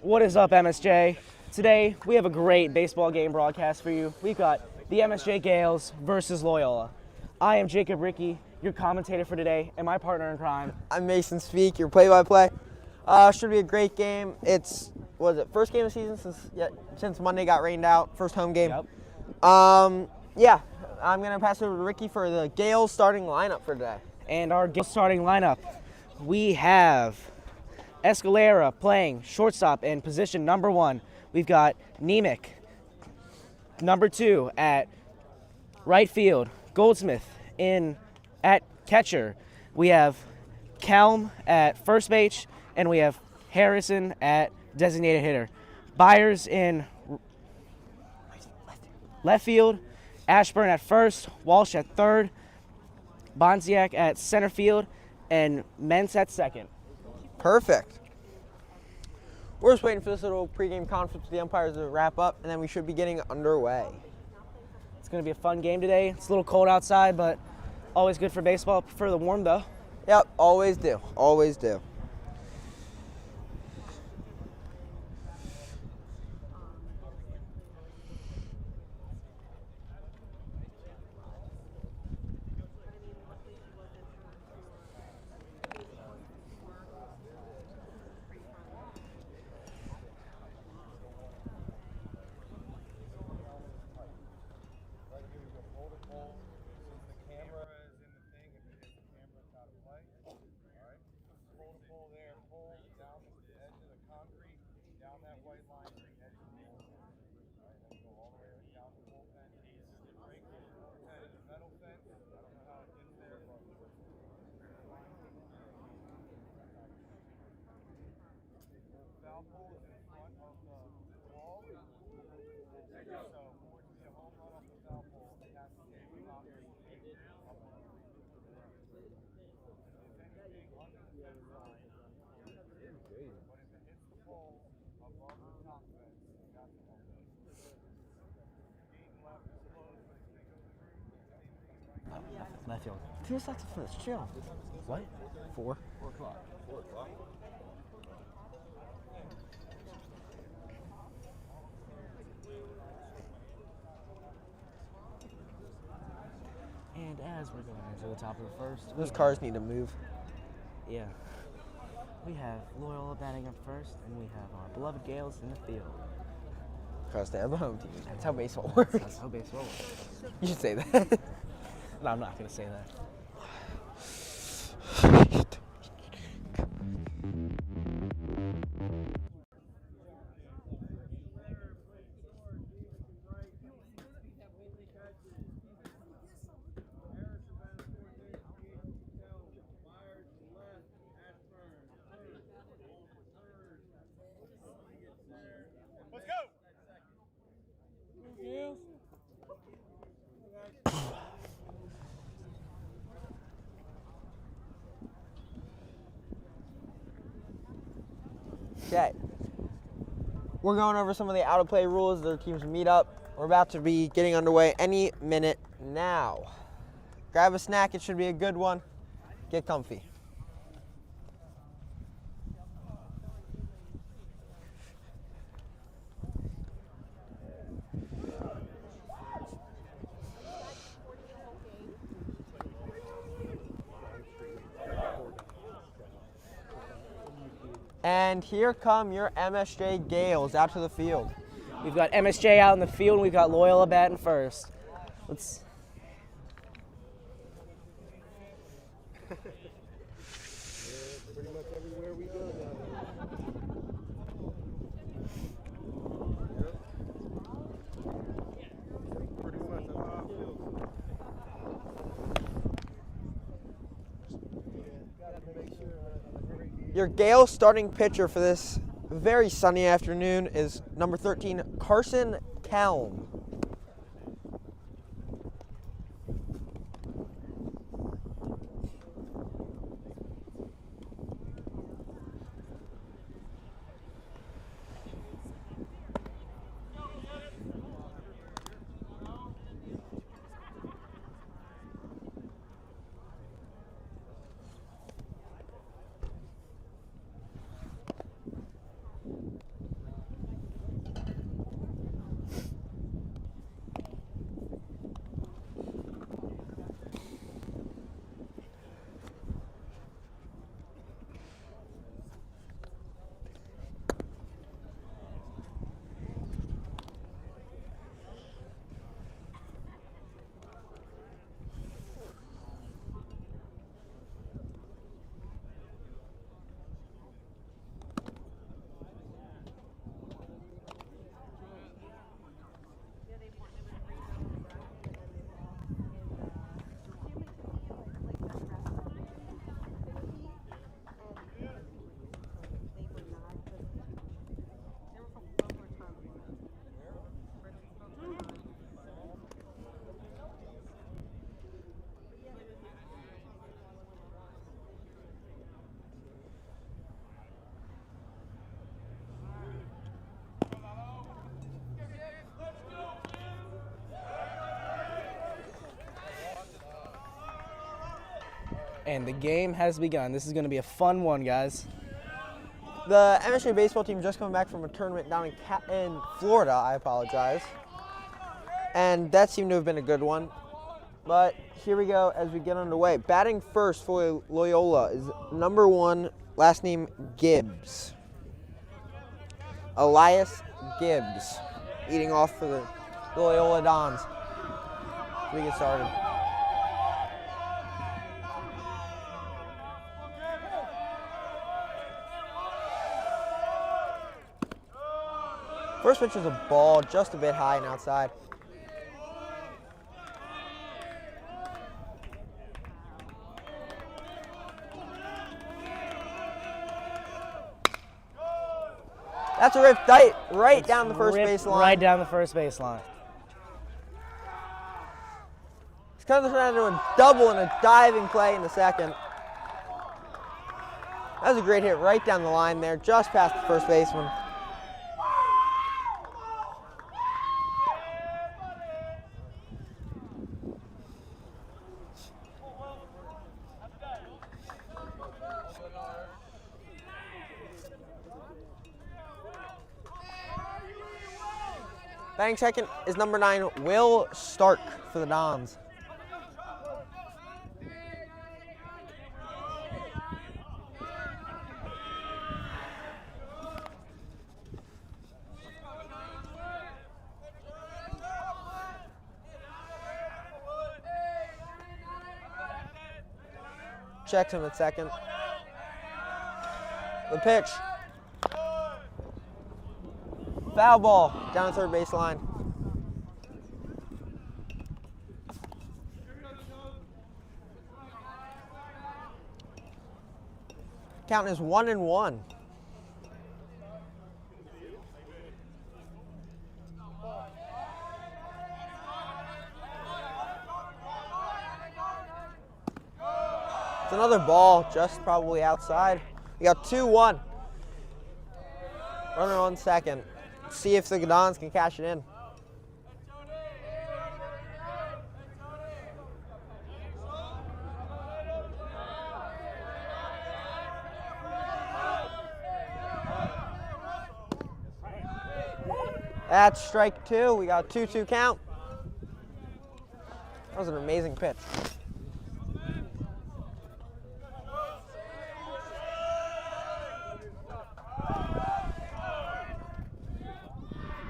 What is up, MSJ? Today, we have a great baseball game broadcast for you. We've got the MSJ Gales versus Loyola. I am Jacob Ricky, your commentator for today, and my partner in crime. I'm Mason Speak, your play-by-play. Should be a great game. It's, first game of the season since Monday got rained out, first home game. Yep. Yeah, I'm going to pass it over to Ricky for the Gales starting lineup for today. And our starting lineup, we have Escalera playing shortstop in position number 1. We've got Nemec, number 2 at right field. Goldsmith at catcher. We have Kelm at first base, and we have Harrison at designated hitter. Byers in left field, Ashburn at first, Walsh at third, Bonziak at center field, and Mentz at second. Perfect. We're just waiting for this little pregame conference with the umpires to wrap up, and then we should be getting underway. It's going to be a fun game today. It's a little cold outside, but always good for baseball. Prefer the warm, though. Yep, always do. Always do. Left field. 2 seconds first, chill. What? 4. 4 o'clock. 4 o'clock. And as we're going into the top of the first, Those cars need to move. Yeah. We have Loyola batting up first, and we have our beloved Gales in the field. Because they have a home team. That's how baseball works. That's how baseball works. You should say that. No, I'm not going to say that. Let's go! Okay. We're going over some of the out-of-play rules. Their teams meet up. We're about to be getting underway any minute now. Grab a snack. It should be a good one. Get comfy. And here come your MSJ Gales out to the field. We've got MSJ out in the field, and we've got Loyola batting first. Let's. Pretty much everywhere we go Pretty much that's how I feel. Your Gales starting pitcher for this very sunny afternoon is number 13, Carson Kelm. And the game has begun. This is going to be a fun one, guys. The MSJ baseball team just coming back from a tournament down in Florida. I apologize. And that seemed to have been a good one. But here we go as we get underway. Batting first for Loyola is number 1, last name Gibbs. Elias Gibbs leading off for the Loyola Dons. We get started. First pitch is a ball, just a bit high and outside. That's a ripped right down the first base line. Right down the first base line. It's kind of turned into a double and a diving play in the second. That was a great hit right down the line there, just past the first baseman. Batting second is number 9, Will Stark for the Dons. Checks him at second. The pitch. Foul ball down the third base line. Count is 1-1. It's another ball, just probably outside. We got 2-1. Runner on second. See if the Dons can cash it in. That's strike 2. We got a 2-2 count. That was an amazing pitch.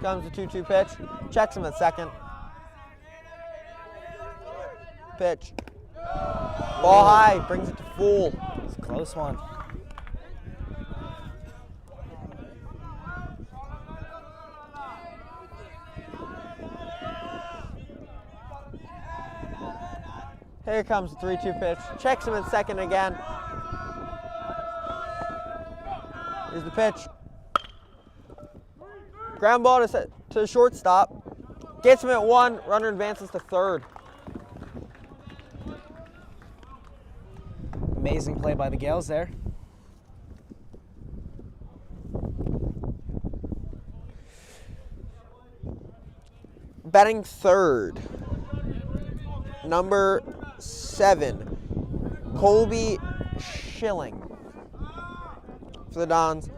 Comes the 2-2 pitch. Checks him at second. Pitch. Ball high. Brings it to full. It's a close one. Here comes the 3-2 pitch. Checks him at second again. Here's the pitch. Ground ball to shortstop. Gets him at 1. Runner advances to third. Amazing play by the Gales there. Batting third, number 7, Colby Schilling for the Dons.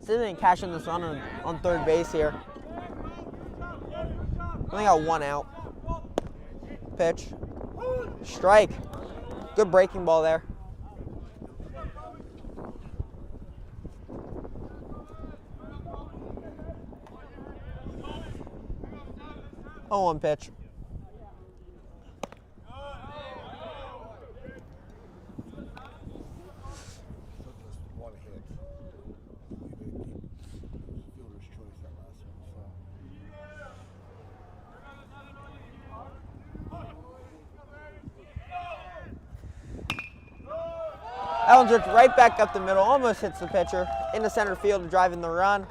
See if they can cash in this run on third base here. Only got 1 out. Pitch. Strike. Good breaking ball there. Oh, 1 pitch. One hit. Fielder's choice that last one. That one's ripped right back up the middle. Almost hits the pitcher. Into center field, driving the run.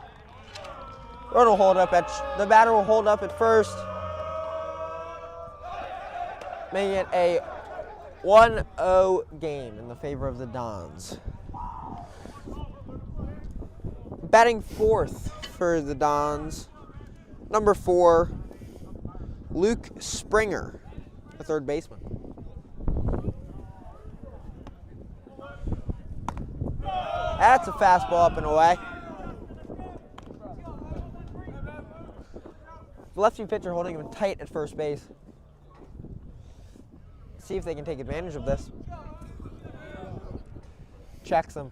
Runner will hold up the batter will hold up at first. Making it a 1-0 game in the favor of the Dons. Batting fourth for the Dons, number 4, Luke Springer, the third baseman. That's a fastball up and away. The lefty pitcher holding him tight at first base. See if they can take advantage of this. Checks him.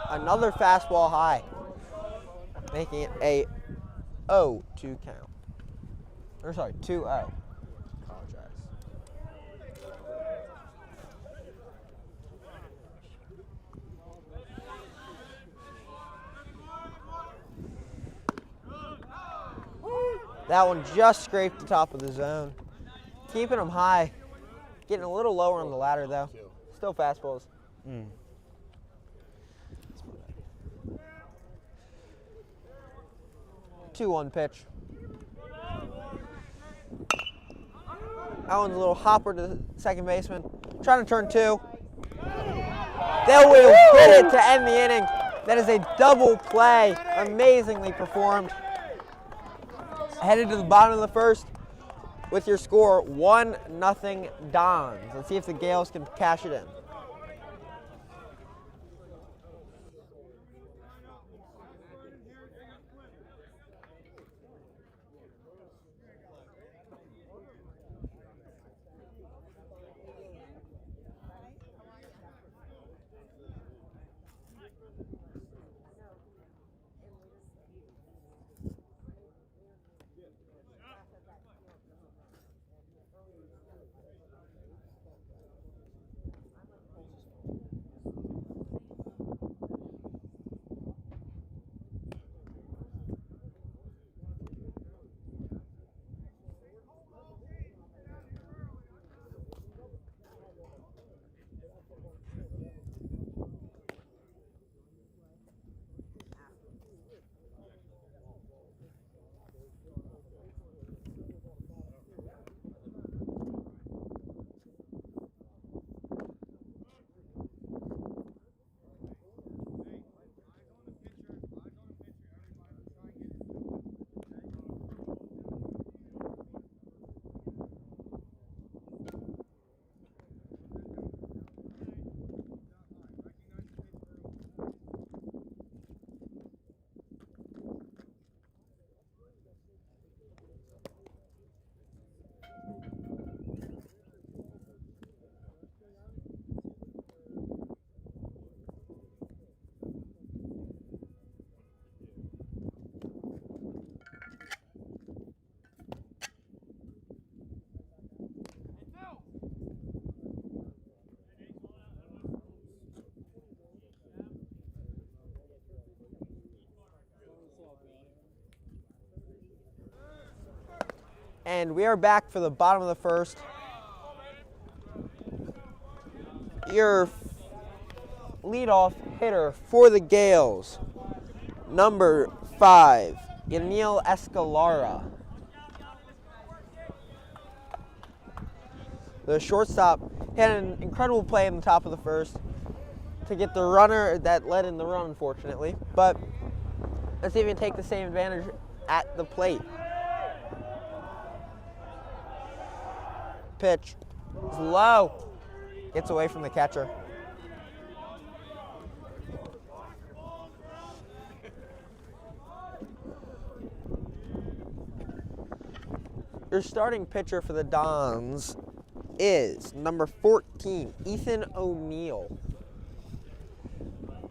Another fastball high, making it a 0-2 count. Or sorry, 2-0. Apologize. That one just scraped the top of the zone. Keeping them high. Getting a little lower on the ladder though. Still fastballs. 2-1 pitch. That one's a little hopper to the second baseman. Trying to turn 2. They will hit it to end the inning. That is a double play. Amazingly performed. Headed to the bottom of the first with your score 1-0 Dons. Let's see if the Gales can cash it in. And we are back for the bottom of the first. Your leadoff hitter for the Gales, number 5, Yanil Escalara. The shortstop had an incredible play in the top of the first to get the runner that led in the run, unfortunately. But let's see if we can take the same advantage at the plate. Pitch is low. Gets away from the catcher. Your starting pitcher for the Dons is number 14, Ethan O'Neill.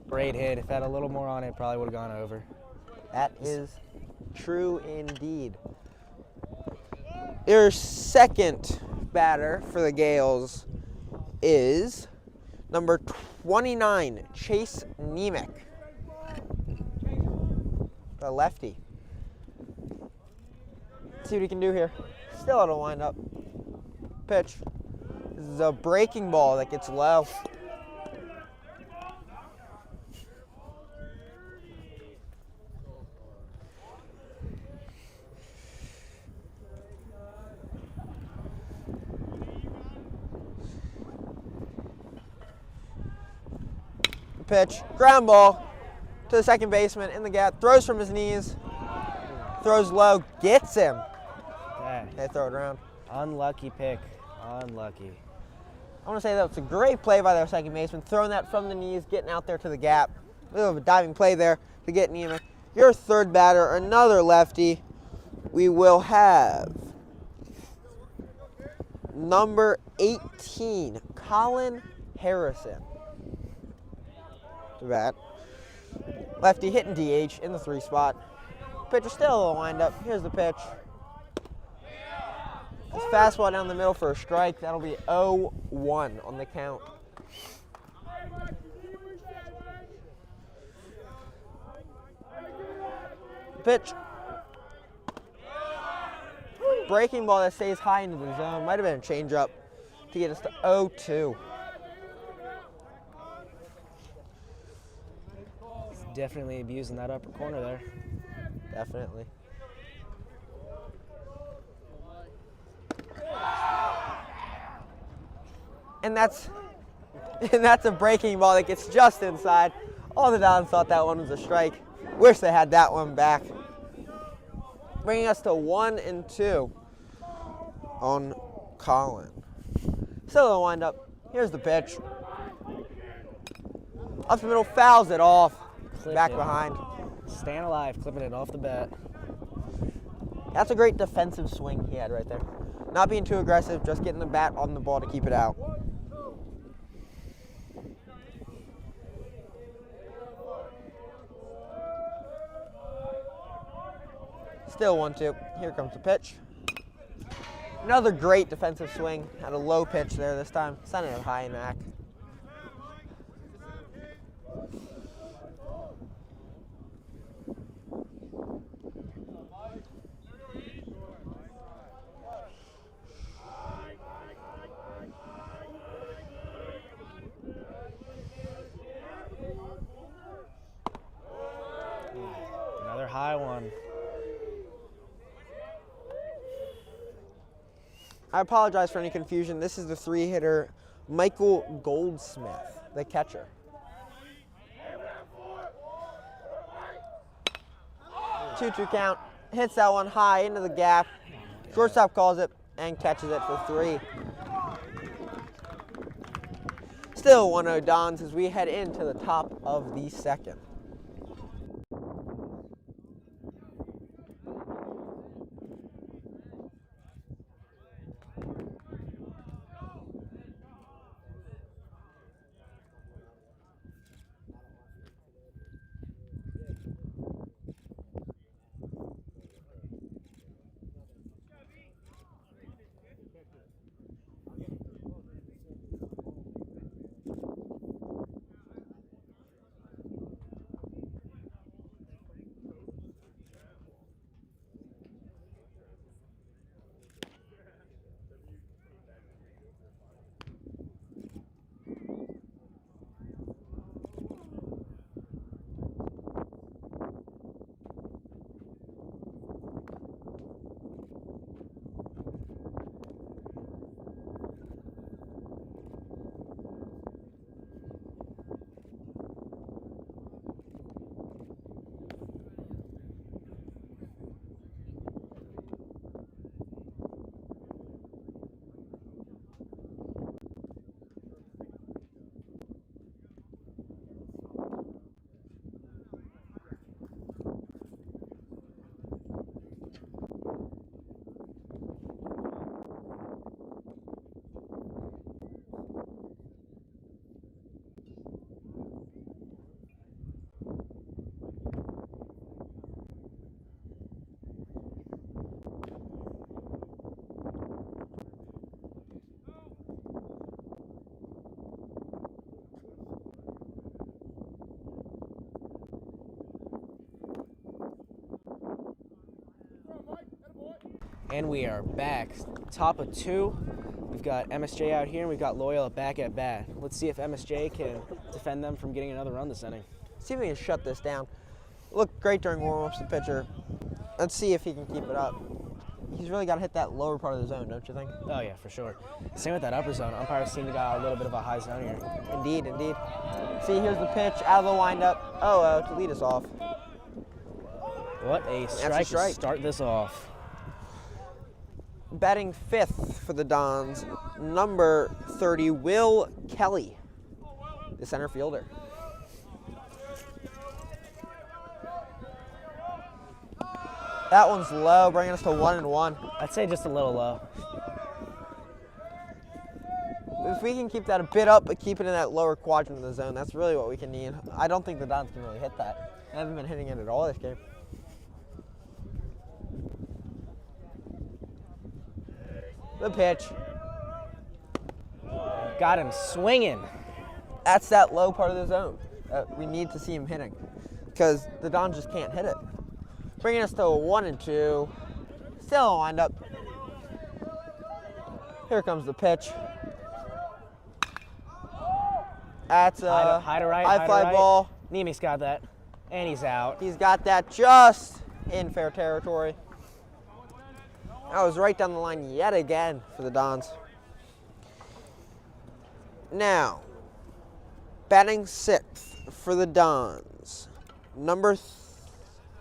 Great hit. If it had a little more on it, probably would have gone over. That is true indeed. Your second batter for the Gales is number 29, Chase Nemec, the lefty. Let's see what he can do here. Still out of windup. Pitch. This is a breaking ball that gets low. Pitch, ground ball to the second baseman in the gap, throws from his knees, throws low, gets him. Yeah. They throw it around. Unlucky pick. Unlucky. I want to say that was a great play by their second baseman, throwing that from the knees, getting out there to the gap. A little of a diving play there to get Neiman. Your third batter, another lefty. We will have number 18, Colin Harrison. To bat. Lefty hitting DH in the 3 spot. Pitcher still a windup. Here's the pitch. This fastball down the middle for a strike. That'll be 0-1 on the count. Pitch. Breaking ball that stays high into the zone. Might have been a changeup to get us to 0-2. He's definitely abusing that upper corner there. Definitely. And that's a breaking ball that gets just inside. All the Dons thought that one was a strike. Wish they had that one back. Bringing us to 1-2 on Colin. Still a windup. Here's the pitch. Up the middle, fouls it off. Back behind. Staying alive, clipping it off the bat. That's a great defensive swing he had right there. Not being too aggressive, just getting the bat on the ball to keep it out. Still 1-2. Here comes the pitch. Another great defensive swing. Had a low pitch there this time. Sending it high and back. Another high one. I apologize for any confusion. This is the 3-hitter, Michael Goldsmith, the catcher. Two-two count. Hits that one high into the gap. Shortstop calls it and catches it for 3. Still 1-0 Dons as we head into the top of the second. And we are back. Top of 2. We've got MSJ out here, and we've got Loyola back at bat. Let's see if MSJ can defend them from getting another run this inning. See if he can shut this down. Looked great during warm-ups, the pitcher. Let's see if he can keep it up. He's really got to hit that lower part of the zone, don't you think? Oh, yeah, for sure. Same with that upper zone. Umpires seem to got a little bit of a high zone here. Indeed, indeed. See, here's the pitch out of the windup. 0-0 to lead us off. What a strike to start this off. batting fifth for the Dons, number 30, Will Kelly, the center fielder. That one's low, bringing us to 1-1. I'd say just a little low. If we can keep that a bit up, but keep it in that lower quadrant of the zone, that's really what we can need. I don't think the Dons can really hit that. They haven't been hitting it at all this game. The pitch. Got him swinging. That's that low part of the zone that we need to see him hitting, because the Dons just can't hit it. Bringing us to a 1-2. Still a windup. Here comes the pitch. That's a high to right, high high to fly right. ball. Nemec's got that, and he's out. He's got that just in fair territory. That was right down the line yet again for the Dons. Now, batting sixth for the Dons, number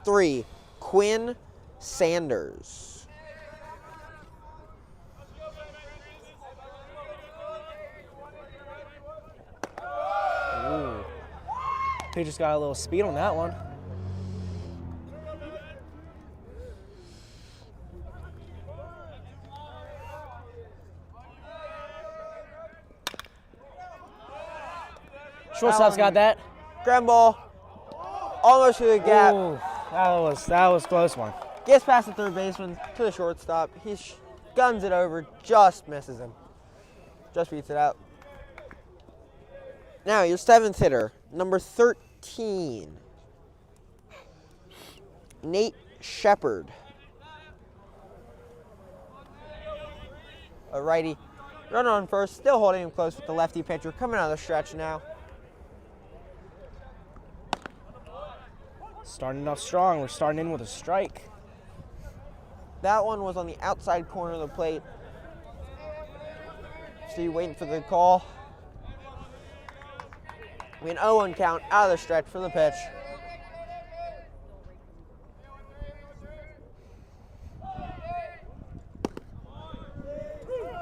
3, Quinn Sanders. Ooh. He just got a little speed on that one. Shortstop's got that. Ground ball, almost through the gap. Ooh, that was a close one. Gets past the third baseman to the shortstop. He guns it over, just misses him. Just beats it out. Now your seventh hitter, number 13, Nate Shepard. A righty. Runner on first, still holding him close with the lefty pitcher. Coming out of the stretch now. Starting off strong. We're starting in with a strike. That one was on the outside corner of the plate. So you waiting for the call. We an 0-1 count out of the stretch for the pitch.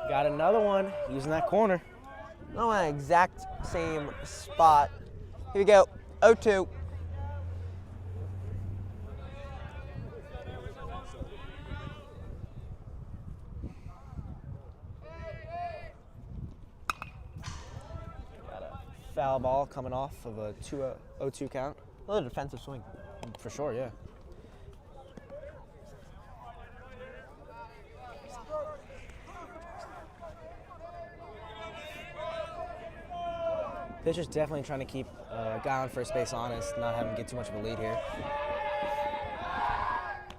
Got another one using that corner. Not on the exact same spot. Here we go. 0-2. Foul ball coming off of a 0-2 count. Another defensive swing. For sure, yeah. Pitcher's definitely trying to keep a guy on first base honest, not have him get too much of a lead here.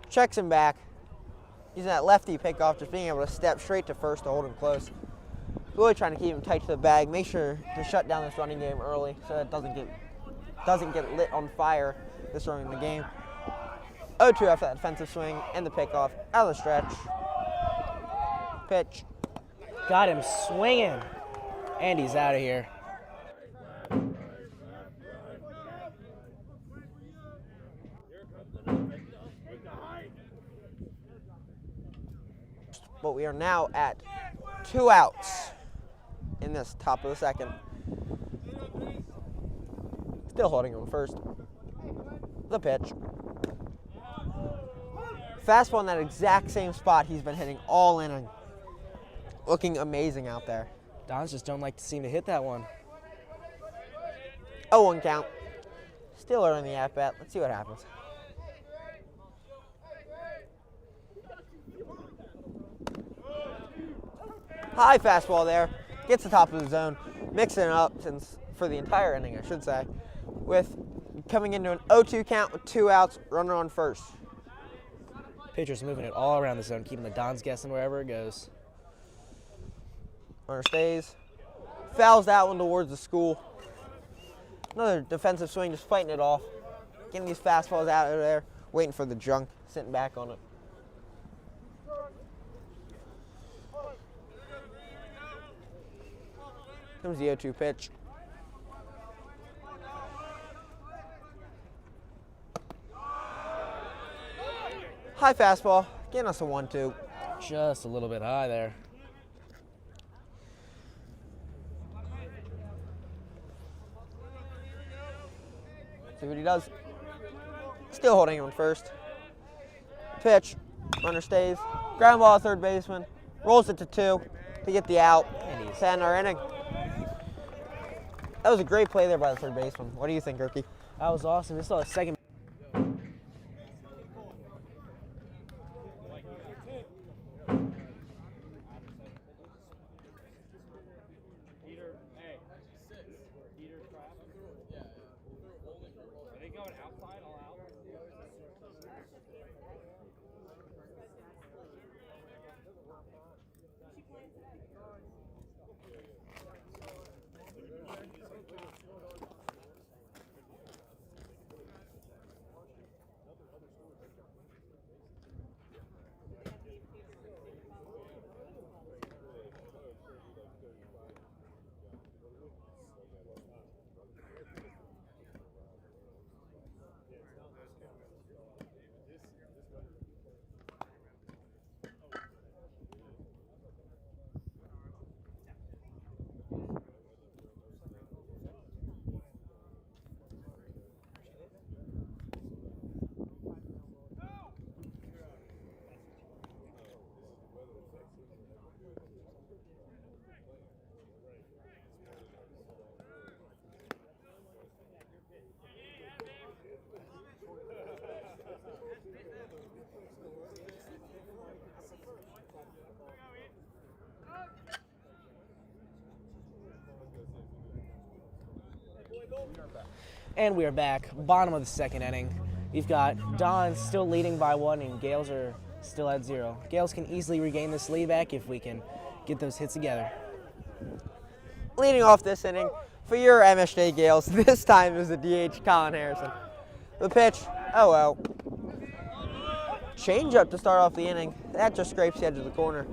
Checks him back. Using that lefty pickoff, just being able to step straight to first to hold him close. Really trying to keep him tight to the bag, make sure to shut down this running game early so that it doesn't get lit on fire this early in the game. 0-2 after that defensive swing and the pickoff out of the stretch. Pitch. Got him swinging, and he's out of here. But we are now at 2 outs in this top of the second. Still holding him first. The pitch. Fastball in that exact same spot he's been hitting all inning. Looking amazing out there. Dons just don't like to seem to hit that one. 0-1 count. Still early in the at-bat. Let's see what happens. High fastball there. Gets the top of the zone. Mixing it up for the entire inning, I should say. With coming into an 0-2 count with 2 outs, runner on first. Pitcher's moving it all around the zone, keeping the Dons guessing wherever it goes. Runner stays. Fouls that one towards the school. Another defensive swing, just fighting it off. Getting these fastballs out of there. Waiting for the junk, sitting back on it. Comes the 0-2 pitch. High fastball, getting us a 1-2. Just a little bit high there. See what he does. Still holding on first. Pitch. Runner stays. Ground ball, third baseman. Rolls it to 2 to get the out. To end our inning. That was a great play there by the third baseman. What do you think, Erky? That was awesome. This is a second. And we are back, bottom of the second inning. We've got Don still leading by 1, and Gales are still at 0. Gales can easily regain this lead back if we can get those hits together. Leading off this inning for your MSJ Gales, this time is the DH Colin Harrison. The pitch, oh well. Change up to start off the inning. That just scrapes the edge of the corner.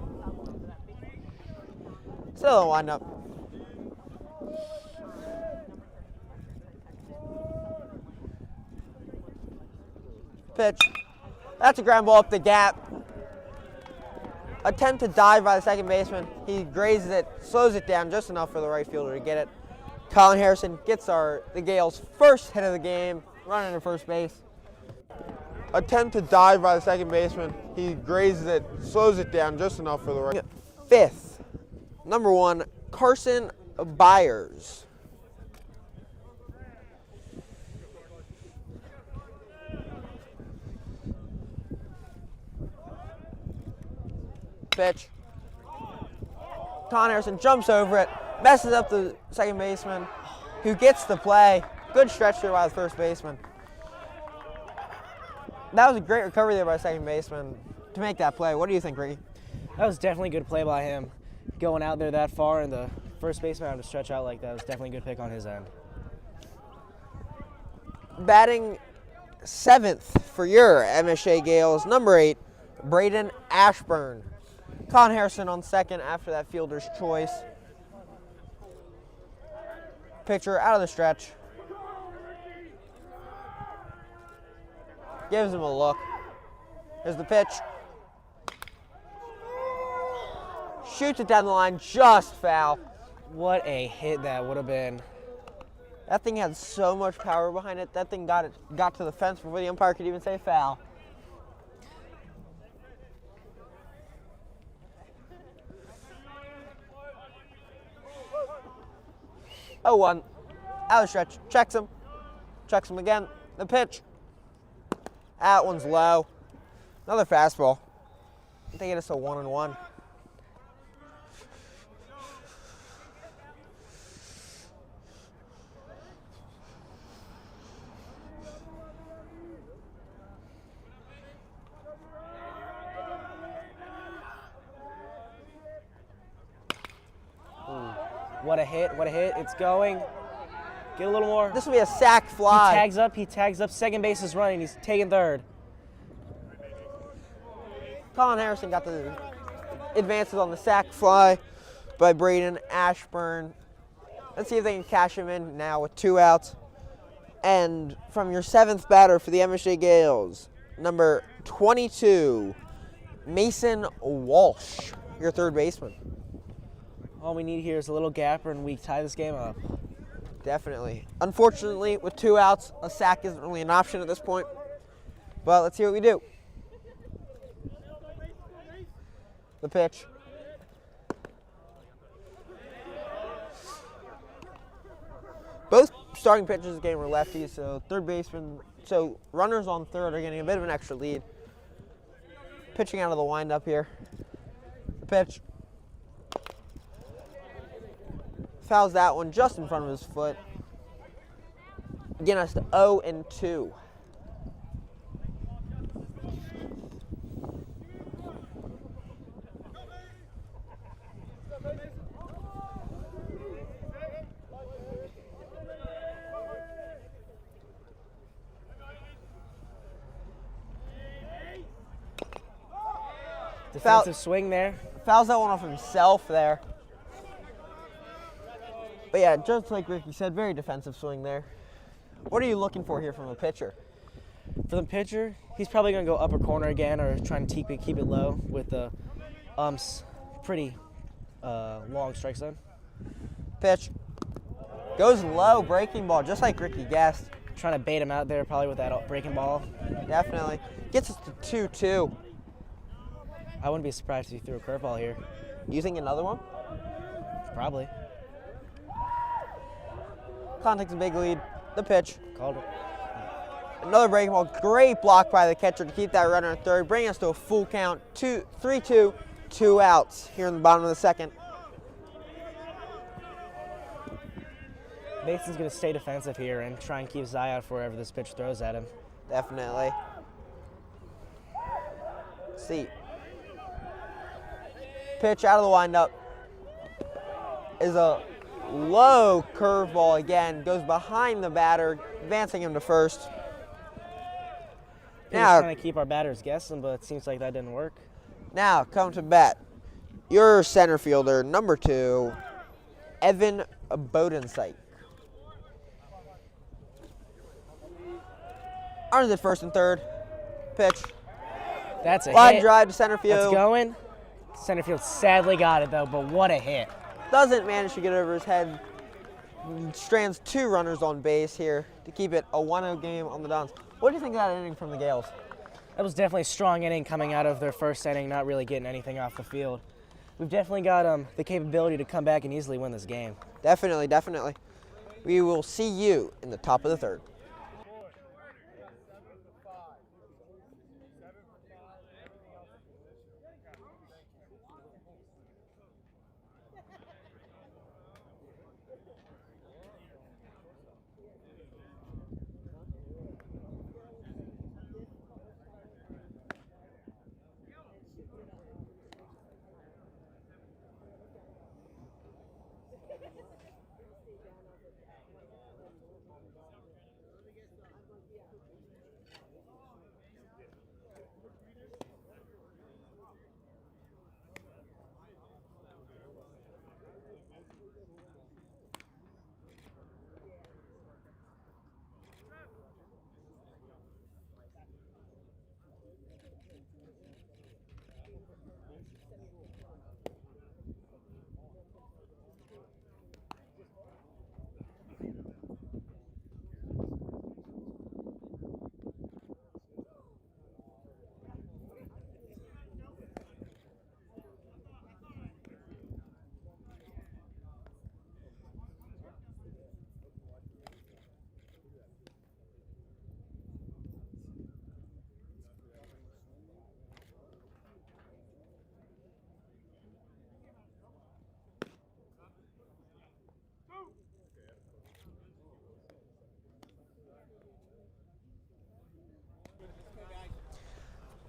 Still a wind up. Pitch. That's a ground ball up the gap. Attempt to dive by the second baseman. He grazes it, slows it down just enough for the right fielder to get it. Colin Harrison gets the Gales' first hit of the game, running to first base. Attempt to dive by the second baseman. He grazes it, slows it down just enough for the right. Fifth, number 1, Carson Byers. Pitch. Colin Harrison jumps over it, messes up the second baseman, who gets the play. Good stretch there by the first baseman. That was a great recovery there by the second baseman to make that play. What do you think, Ricky? That was definitely a good play by him. Going out there that far and the first baseman having to stretch out like that was definitely a good pick on his end. Batting 7th for your MSJ Gales, number 8, Braden Ashburn. Colin Harrison on second after that fielder's choice. Pitcher out of the stretch. Gives him a look. Here's the pitch. Shoots it down the line, just foul. What a hit that would have been. That thing had so much power behind it. That thing got to the fence before the umpire could even say foul. Oh, 1. Out of the stretch. Checks him. Checks him again. The pitch. That one's low. Another fastball. I think it's a 1-1. What a hit, what a hit. It's going. Get a little more. This will be a sac fly. He tags up. Second base is running. He's taking third. Colin Harrison got the advances on the sac fly by Braden Ashburn. Let's see if they can cash him in now with 2 outs. And from your 7th batter for the MSJ Gales, number 22, Mason Walsh, your third baseman. All we need here is a little gapper, and we tie this game up. Definitely. Unfortunately, with 2 outs, a sack isn't really an option at this point. But let's see what we do. The pitch. Both starting pitchers of the game were lefties, so third baseman, so runners on third are getting a bit of an extra lead. Pitching out of the windup here. The pitch. Fouls that one just in front of his foot. Getting us to 0-2. Defensive swing there. Fouls that one off himself there. But yeah, just like Ricky said, very defensive swing there. What are you looking for here from the pitcher? For the pitcher, he's probably going to go upper corner again or trying to keep it low with the pretty long strike zone. Pitch. Goes low, breaking ball, just like Ricky guessed. Trying to bait him out there probably with that breaking ball. Definitely. Gets us to 2-2. I wouldn't be surprised if he threw a curveball here. You think another one? Probably. Contact a big lead. The pitch. Called it. Another breaking ball. Great block by the catcher to keep that runner at third, bringing us to a full count. 3-2, 2 outs here in the bottom of the second. Mason's going to stay defensive here and try and keep his eye out for wherever this pitch throws at him. Definitely. See. Pitch out of the windup is a low curveball again. Goes behind the batter, advancing him to first. Now trying to keep our batters guessing, but it seems like that didn't work. Now come to bat. Your center fielder, number 2, Evan Bodensyke. Runners at first and third. Pitch. That's a Line hit. drive to center field. That's going. Center field sadly got it though, but what a hit. Doesn't manage to get over his head. Strands 2 runners on base here to keep it a 1-0 game on the Dons. What do you think of that inning from the Gales? That was definitely a strong inning coming out of their first inning, not really getting anything off the field. We've definitely got the capability to come back and easily win this game. Definitely, definitely. We will see you in the top of the third.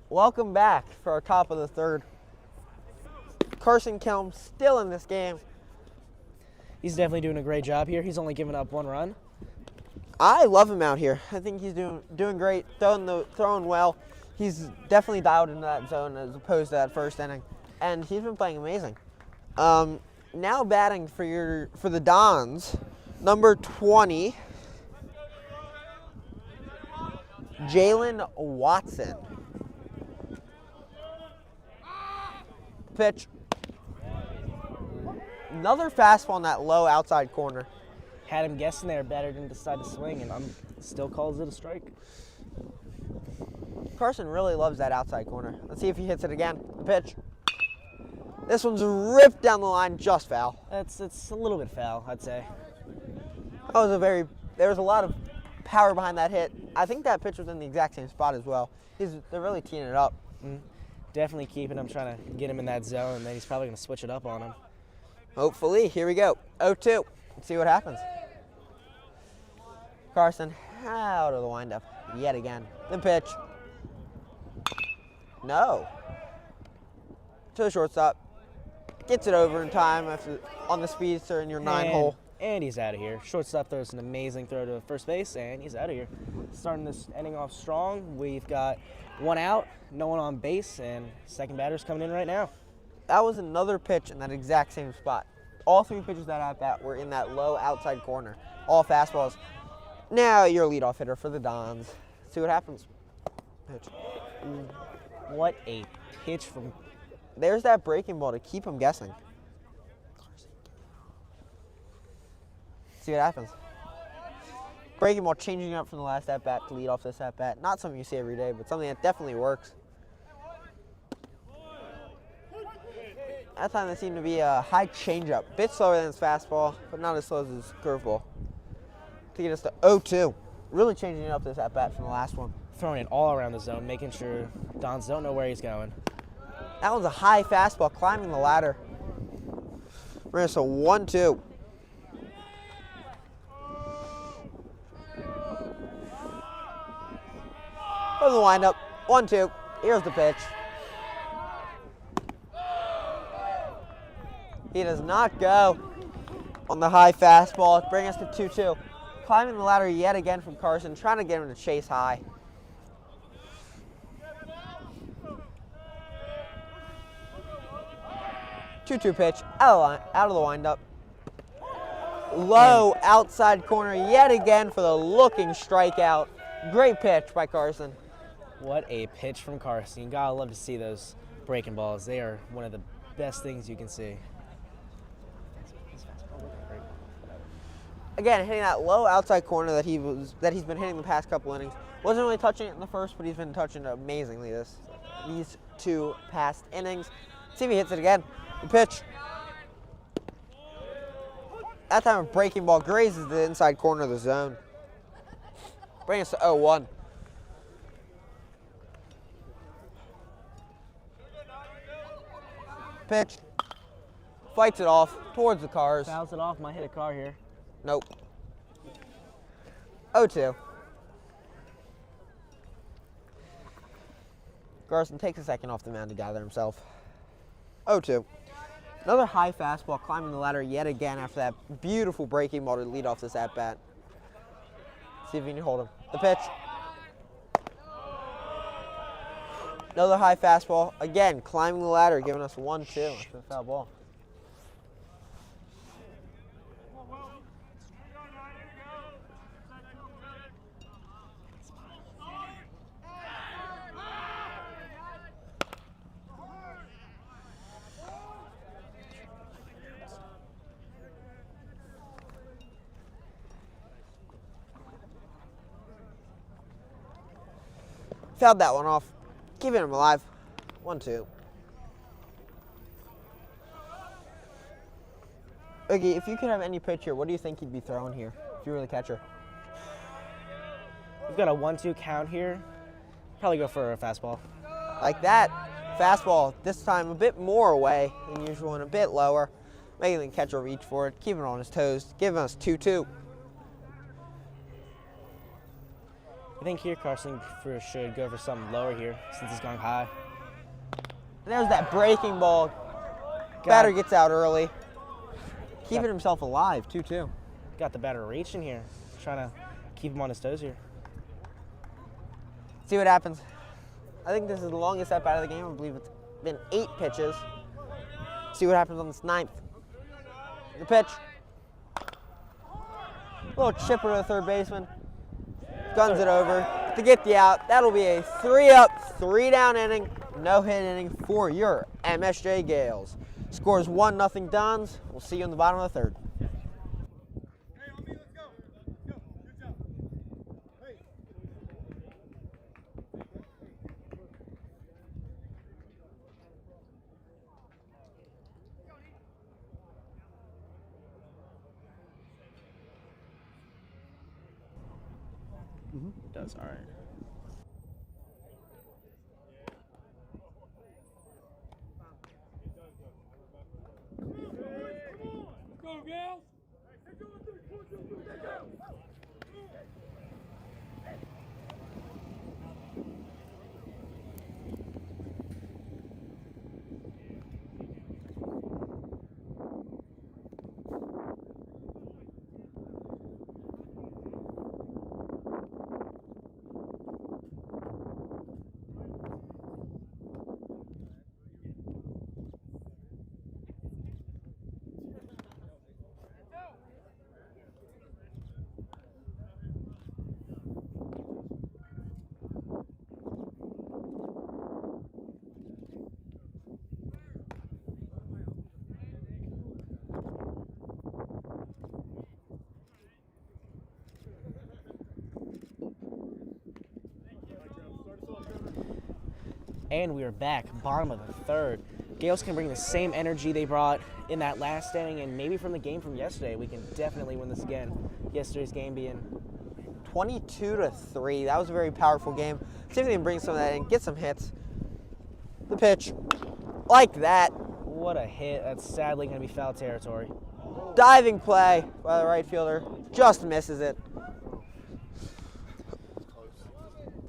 Welcome back for our top of the third. Carson Kelm still in this game. He's definitely doing a great job here. He's only given up 1 run. I love him out here. I think he's doing great, throwing well. He's definitely dialed into that zone as opposed to that first inning, and he's been playing amazing. Now batting for the Dons, number 20, Jalen Watson. Pitch. Another fastball in that low outside corner. Had him guessing there, better didn't decide to swing, and still calls it a strike. Carson really loves that outside corner. Let's see if he hits it again. The pitch. This one's ripped down the line, just foul. It's a little bit foul, I'd say. There was a lot of power behind that hit. I think that pitch was in the exact same spot as well. They're really teeing it up. Definitely keeping him, trying to get him in that zone, and then he's probably going to switch it up on him. Hopefully, here we go. 0-2. Let's see what happens. Carson out of the windup yet again. The pitch. No. To the shortstop. Gets it over in time on the speedster in your 9-hole. And he's out of here. Shortstop throws an amazing throw to first base, and he's out of here. Starting this inning off strong. We've got one out, no one on base, and second batter's coming in right now. That was another pitch in that exact same spot. All three pitches that at bat were in that low outside corner. All fastballs. Now your leadoff hitter for the Dons. See what happens. Pitch. What a pitch from... There's that breaking ball to keep him guessing. See what happens. Breaking ball changing up from the last at-bat to lead off this at-bat. Not something you see every day, but something that definitely works. That time there seemed to be a high changeup. Bit slower than his fastball, but not as slow as his curveball. To get us to 0-2. Really changing it up this at-bat from the last one. Throwing it all around the zone, making sure Dons don't know where he's going. That was a high fastball climbing the ladder. We're going to 1-2. From the windup, 1-2. Here's the pitch. He does not go on the high fastball. Bring us to 2-2. Climbing the ladder yet again from Carson, trying to get him to chase high. Two-two pitch out of the windup. Low outside corner yet again for the looking strikeout. Great pitch by Carson. What a pitch from Carson. You gotta love to see those breaking balls. They are one of the best things you can see. Again, hitting that low outside corner that he's been hitting the past couple innings. Wasn't really touching it in the first, but he's been touching it amazingly these two past innings. See if he hits it again. The pitch. That time a breaking ball grazes the inside corner of the zone. Bring us to 0-1. Pitch. Fights it off towards the cars. Fouls it off, might hit a car here. Nope. 0-2. Carson takes a second off the mound to gather himself. 0-2. Another high fastball climbing the ladder yet again after that beautiful breaking ball to lead off this at-bat. See if he can hold him. The pitch. Another high fastball. Again, climbing the ladder, giving us 1-2 after the foul ball. Fouled that one off. Keeping him alive. 1-2. Okay, if you could have any pitcher, what do you think you'd be throwing here if you were the catcher? We've got a 1-2 count here. Probably go for a fastball. Like that. Fastball, this time a bit more away than usual and a bit lower. Making the catcher reach for it, keeping it on his toes, giving us 2-2. I think here Carson should go for something lower here since he's going high. And there's that breaking ball. Batter gets out early. Keeping himself alive, 2-2. Got the batter reaching here. Trying to keep him on his toes here. See what happens. I think this is the longest at-bat of the game. I believe it's been 8 pitches. See what happens on this 9th. The pitch. Little chipper to the third baseman. Guns it over to get the out. That'll be a 3-up, 3-down inning. no-hit inning for your MSJ Gales. Scores 1-0 Dons. We'll see you in the bottom of the third. It does, all right. Go, Gales! And we are back, bottom of the third. Gales can bring the same energy they brought in that last inning, and maybe from the game from yesterday, we can definitely win this again. Yesterday's game being 22-3. That was a very powerful game. See if they can bring some of that in, get some hits. The pitch, like that. what a hit. That's sadly going to be foul territory. Diving play by the right fielder, just misses it.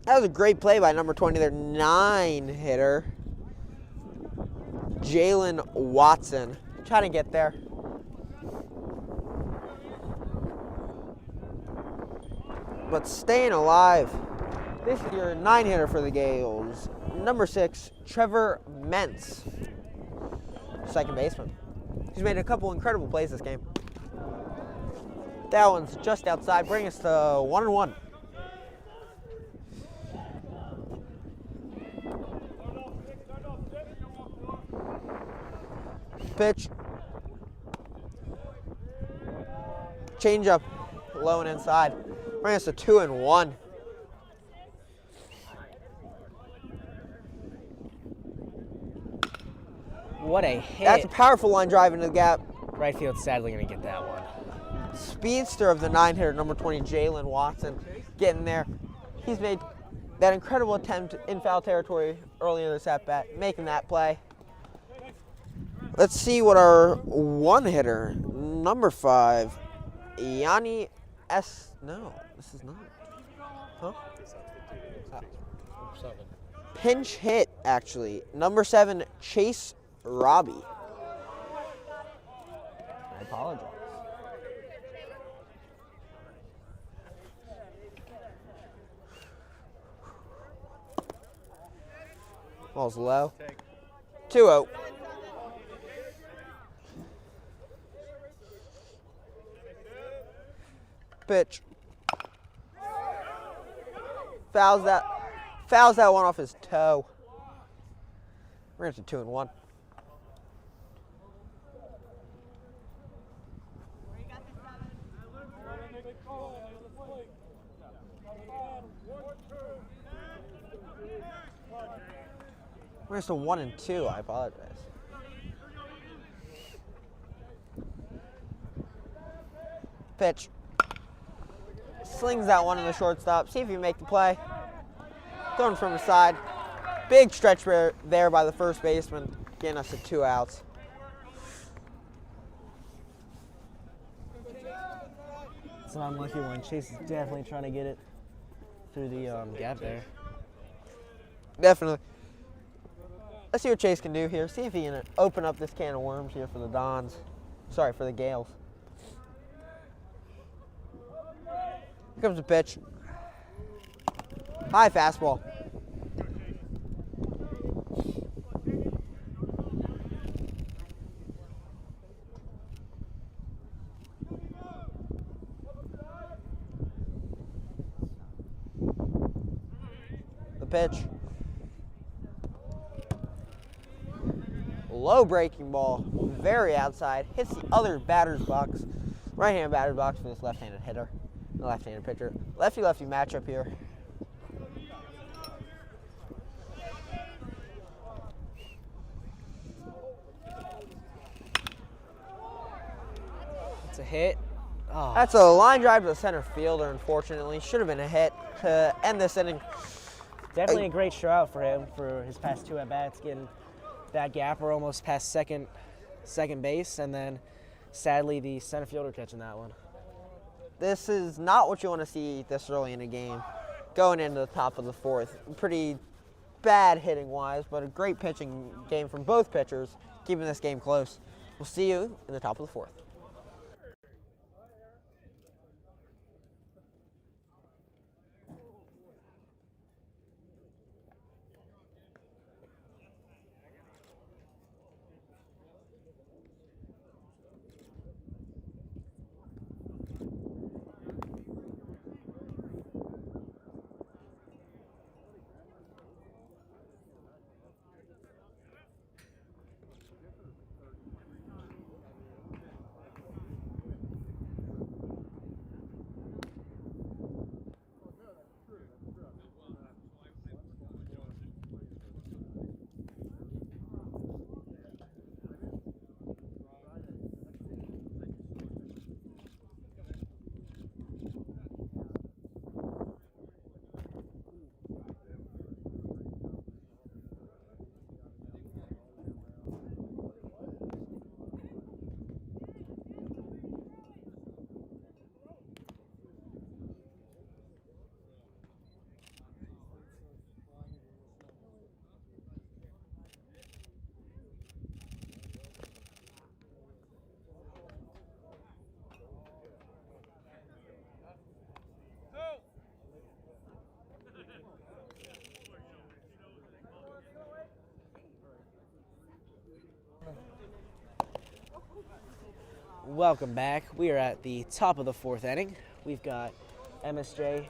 That was a great play by number 20, their 9-hitter, Jalen Watson. Trying to get there. But staying alive. This is your 9-hitter for the Gales, number 6, Trevor Mentz, second baseman. He's made a couple incredible plays this game. That one's just outside, bringing us to 1-1. Pitch. Change up, low and inside. Bring us to 2-1. What a hit. That's a powerful line drive into the gap. Right field's sadly going to get that one. Speedster of the 9-hitter, number 20, Jalen Watson, getting there. He's made that incredible attempt in foul territory early in this at-bat, making that play. Let's see what our 1-hitter, number 5, Yanni S. No, this is not. Huh? Pinch hit, actually. Number 7, Chase Robbie. I apologize. Ball's low. 2-0. Pitch. Fouls that one off his toe. We're into 2-1. We're into 1-2. I apologize. Pitch. Slings that one in the shortstop. See if you can make the play. Thrown from the side. Big stretch there by the first baseman, getting us to 2 outs. It's an unlucky one. Chase is definitely trying to get it through the gap there. Definitely. Let's see what Chase can do here. See if he can open up this can of worms here for the Dons. Sorry, for the Gales. Here comes the pitch. High fastball. The pitch. Low breaking ball, very outside, hits the other batter's box. Right-handed batter's box for this left-handed hitter, the left-handed pitcher. Lefty-lefty matchup here. It's a hit. Oh. That's a line drive to the center fielder, unfortunately. Should have been a hit to end this inning. Definitely a great shutout for him for his past 2 at-bats, getting that gapper almost past second base, and then sadly the center fielder catching that one. This is not what you want to see this early in the game. Going into the top of the 4th. Pretty bad hitting-wise, but a great pitching game from both pitchers, keeping this game close. We'll see you in the top of the 4th. Welcome back. We are at the top of the 4th inning. We've got MSJ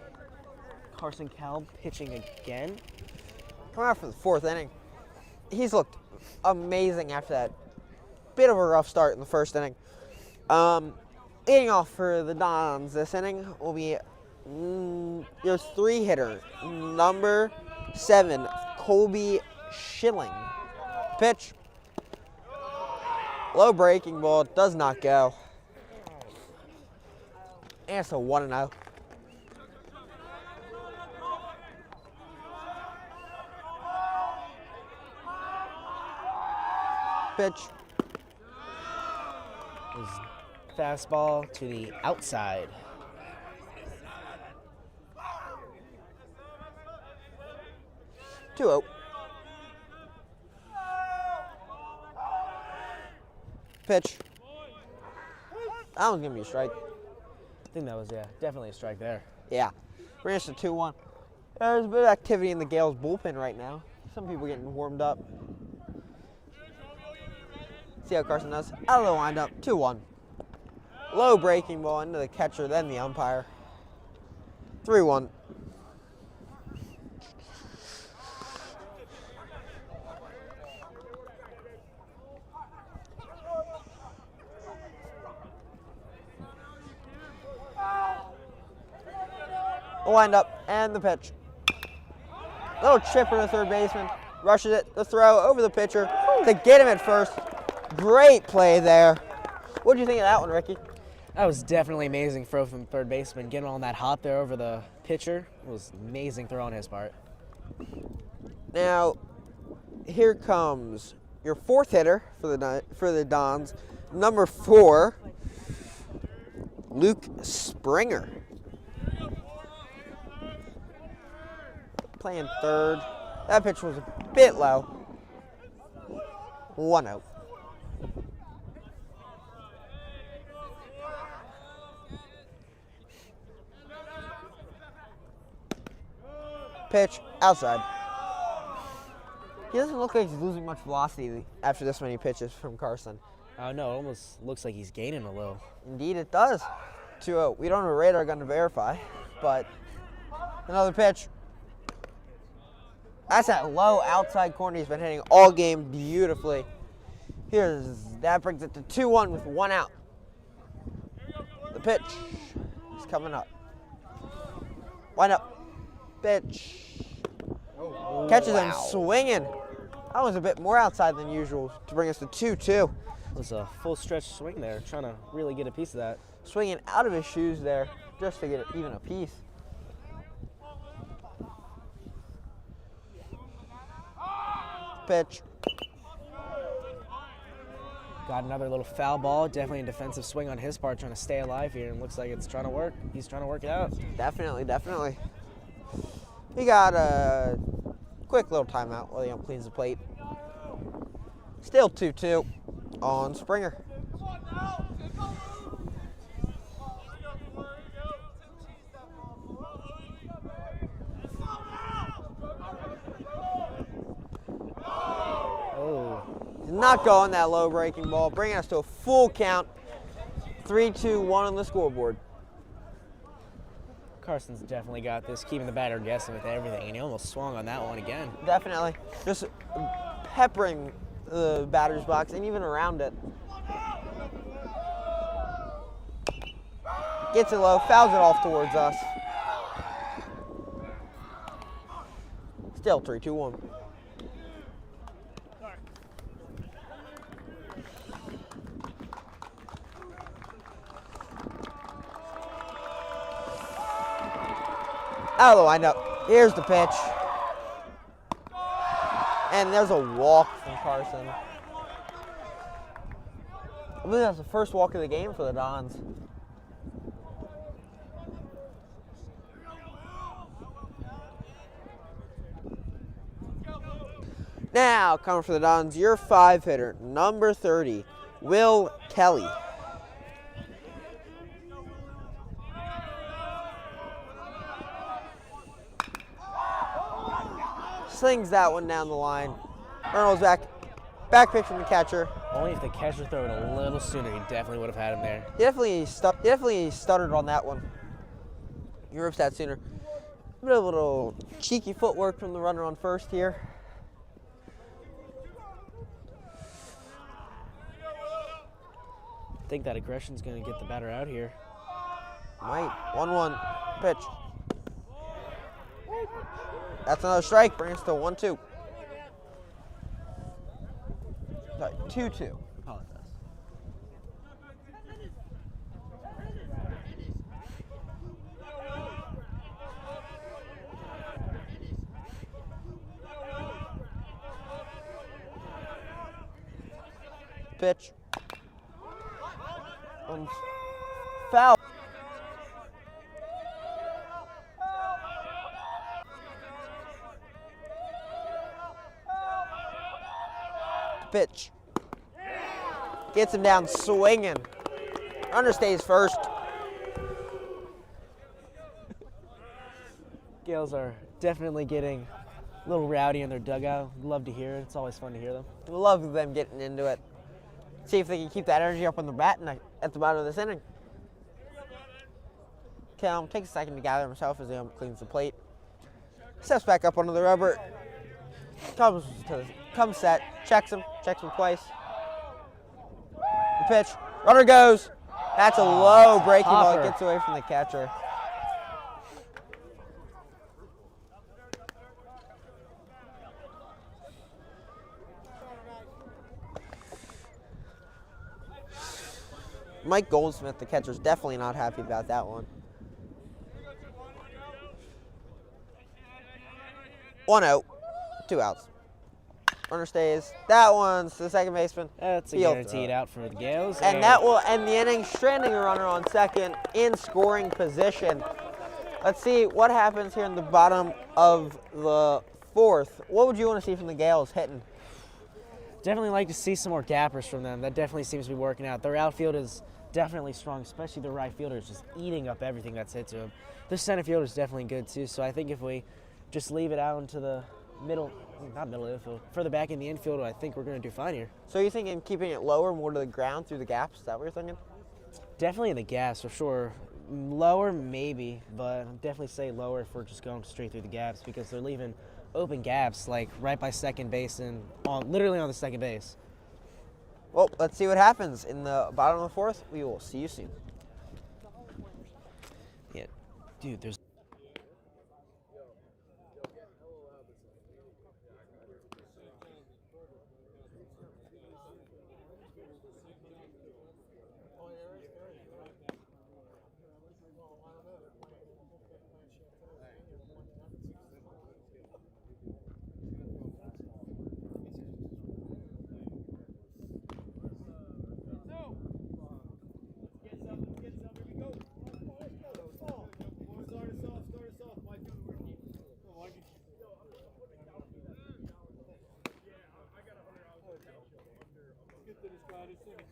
Carson Calm pitching again. Coming out for the 4th inning. He's looked amazing after that bit of a rough start in the 1st inning. Leading off for the Dons this inning will be your 3-hitter, number 7, Colby Schilling. Pitch. Low breaking ball, does not go. And it's a 1-0. Pitch. His fastball to the outside. Two out. Pitch. That one's going to be a strike. I think that was, definitely a strike there. Yeah. We're into 2-1. There's a bit of activity in the Gales bullpen right now. Some people getting warmed up. See how Carson does. Out of the windup, 2-1. Low breaking ball into the catcher, then the umpire. 3-1. The windup and the pitch. Little chipper to third baseman. Rushes it, the throw over the pitcher to get him at first. Great play there. What did you think of that one, Ricky? That was definitely amazing throw from third baseman. Getting on that hop there over the pitcher was amazing throw on his part. Now, here comes your 4th hitter for the Dons, number 4, Luke Springer. Playing third. That pitch was a bit low. 1 out. Pitch outside. He doesn't look like he's losing much velocity after this many pitches from Carson. Oh no, it almost looks like he's gaining a little. Indeed it does. 2-0. We don't have a radar gun to verify, but another pitch. That's that low outside corner he's been hitting all game beautifully. That brings it to 2-1 with 1 out. The pitch is coming up. Wind up. Pitch. Catches him swinging. That was a bit more outside than usual to bring us to 2-2. It was a full stretch swing there, trying to really get a piece of that. Swinging out of his shoes there just to get even a piece. Pitch. Got another little foul ball. Definitely a defensive swing on his part, trying to stay alive here, and looks like it's trying to work. He's trying to work it out. Definitely, definitely. He got a quick little timeout while the ump cleans the plate. Still 2-2 on Springer. Oh, Not going that low breaking ball, bringing us to a full count. 3-2-1 on the scoreboard. Carson's definitely got this, keeping the batter guessing with everything, and he almost swung on that one again. Definitely. Just peppering the batter's box and even around it. Gets it low, fouls it off towards us. Still 3-2-1. Out of the windup. Here's the pitch. And there's a walk from Carson. I believe that's the first walk of the game for the Dons. Now, coming for the Dons, your 5-hitter, number 30, Will Kelly. Slings that one down the line. Arnold's back pitch from the catcher. Only if the catcher threw it a little sooner, he definitely would have had him there. He definitely stuttered on that one. He rips that sooner. A bit of a little cheeky footwork from the runner on first here. I think that aggression's going to get the batter out here. Might. 1-1 pitch. That's another strike. Brings us to 1-2. Sorry, 2-2. Apologize. Pitch. Foul. Pitch. Gets him down swinging. Runner stays first. Gales are definitely getting a little rowdy in their dugout. Love to hear it. It's always fun to hear them. Love them getting into it. See if they can keep that energy up on the bat at the bottom of this inning. Cal takes a second to gather himself as he cleans the plate. Steps back up onto the rubber. Comes set, checks him twice. The pitch, runner goes. That's a low breaking ball. It gets away from the catcher. Mike Goldsmith, the catcher's definitely not happy about that one. 1 out, 2 outs. Runner stays. That one's to the second baseman. That's a Field guaranteed out for the Gales. And that will end the inning, stranding a runner on second in scoring position. Let's see what happens here in the bottom of the fourth. What would you want to see from the Gales hitting? Definitely like to see some more gappers from them. That definitely seems to be working out. Their outfield is definitely strong, especially the right fielder is just eating up everything that's hit to him. The center fielder is definitely good too, so I think if we just leave it out into the not middle infield, further back in the infield, I think we're going to do fine here. So you're thinking keeping it lower, more to the ground through the gaps? Is that what you're thinking? Definitely in the gaps for sure. Lower maybe, but I'd definitely say lower if we're just going straight through the gaps because they're leaving open gaps like right by second base and literally on the second base. Well, let's see what happens in the bottom of the fourth. We will see you soon. Yeah, dude, there's.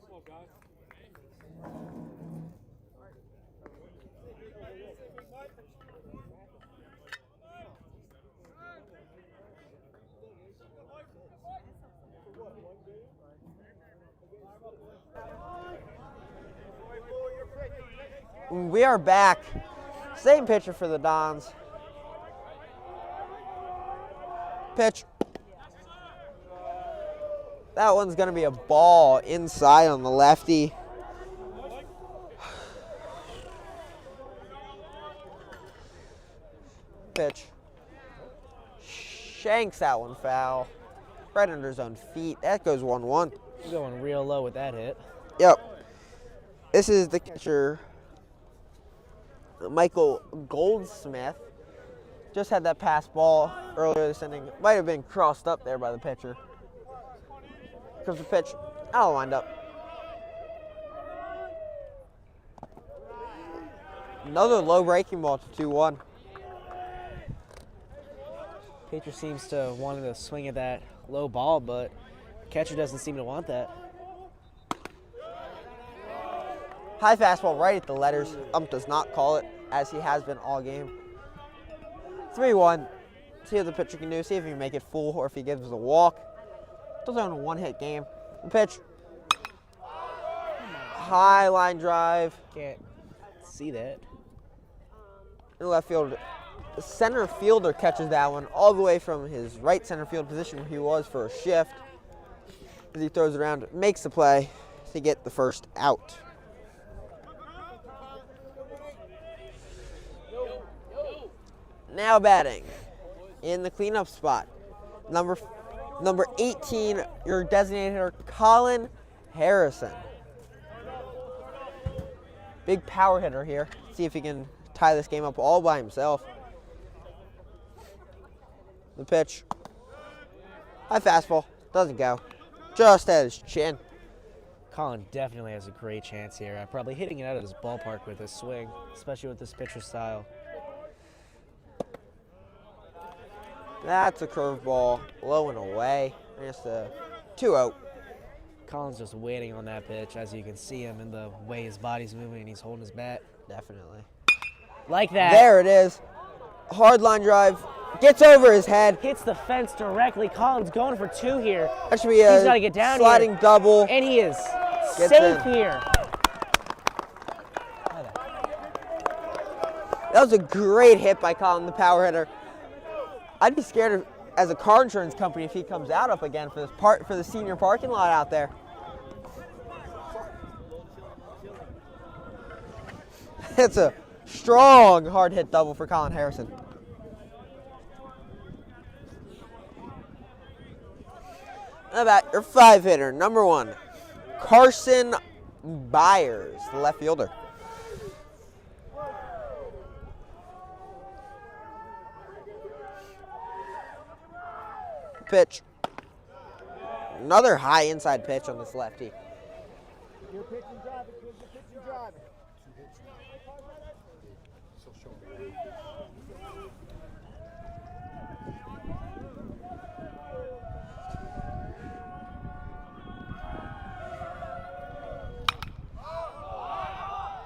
Come on, guys. We are back. Same pitcher for the Dons. Pitch. That one's going to be a ball inside on the lefty. Pitch. Shanks that one foul. Right under his own feet. That goes 1-1. Going real low with that hit. Yep. This is the catcher, Michael Goldsmith. Just had that pass ball earlier this inning. Might have been crossed up there by the pitcher. Comes the pitch. I'll wind up. Another low breaking ball to 2-1. Pitcher seems to want to swing at that low ball, but catcher doesn't seem to want that. High fastball right at the letters. Does not call it, as he has been all game. 3-1. See what the pitcher can do. See if he can make it full or if he gives us a walk. Still on a one-hit game. The pitch. High line drive. Can't see that. In left field. The center fielder catches that one all the way from his right center field position where he was for a shift. As he throws it around, makes the play to get the first out. Now batting in the cleanup spot. Number 18, your designated hitter, Colin Harrison. Big power hitter here. See if he can tie this game up all by himself. The pitch. High fastball. Doesn't go. Just at his chin. Colin definitely has a great chance here. Probably hitting it out of his ballpark with his swing, especially with this pitcher style. That's a curveball. Low and away. Just a 2-0. Colin's just waiting on that pitch, as you can see him in the way his body's moving and he's holding his bat. Definitely. Like that. There it is. Hard line drive. Gets over his head. Hits the fence directly. Colin's going for 2 here. That should be a He's got to get down sliding here. double. And he is Gets safe in. here. That was a great hit by Colin, the power hitter. I'd be scared of, as a car insurance company, if he comes out up again for the senior parking lot out there. It's a strong hard hit double for Colin Harrison. How about your 5-hitter, number 1, Carson Byers, the left fielder. Pitch. Another high inside pitch on this lefty. You're pitching driving, kid. You're pitching driving. Still showing.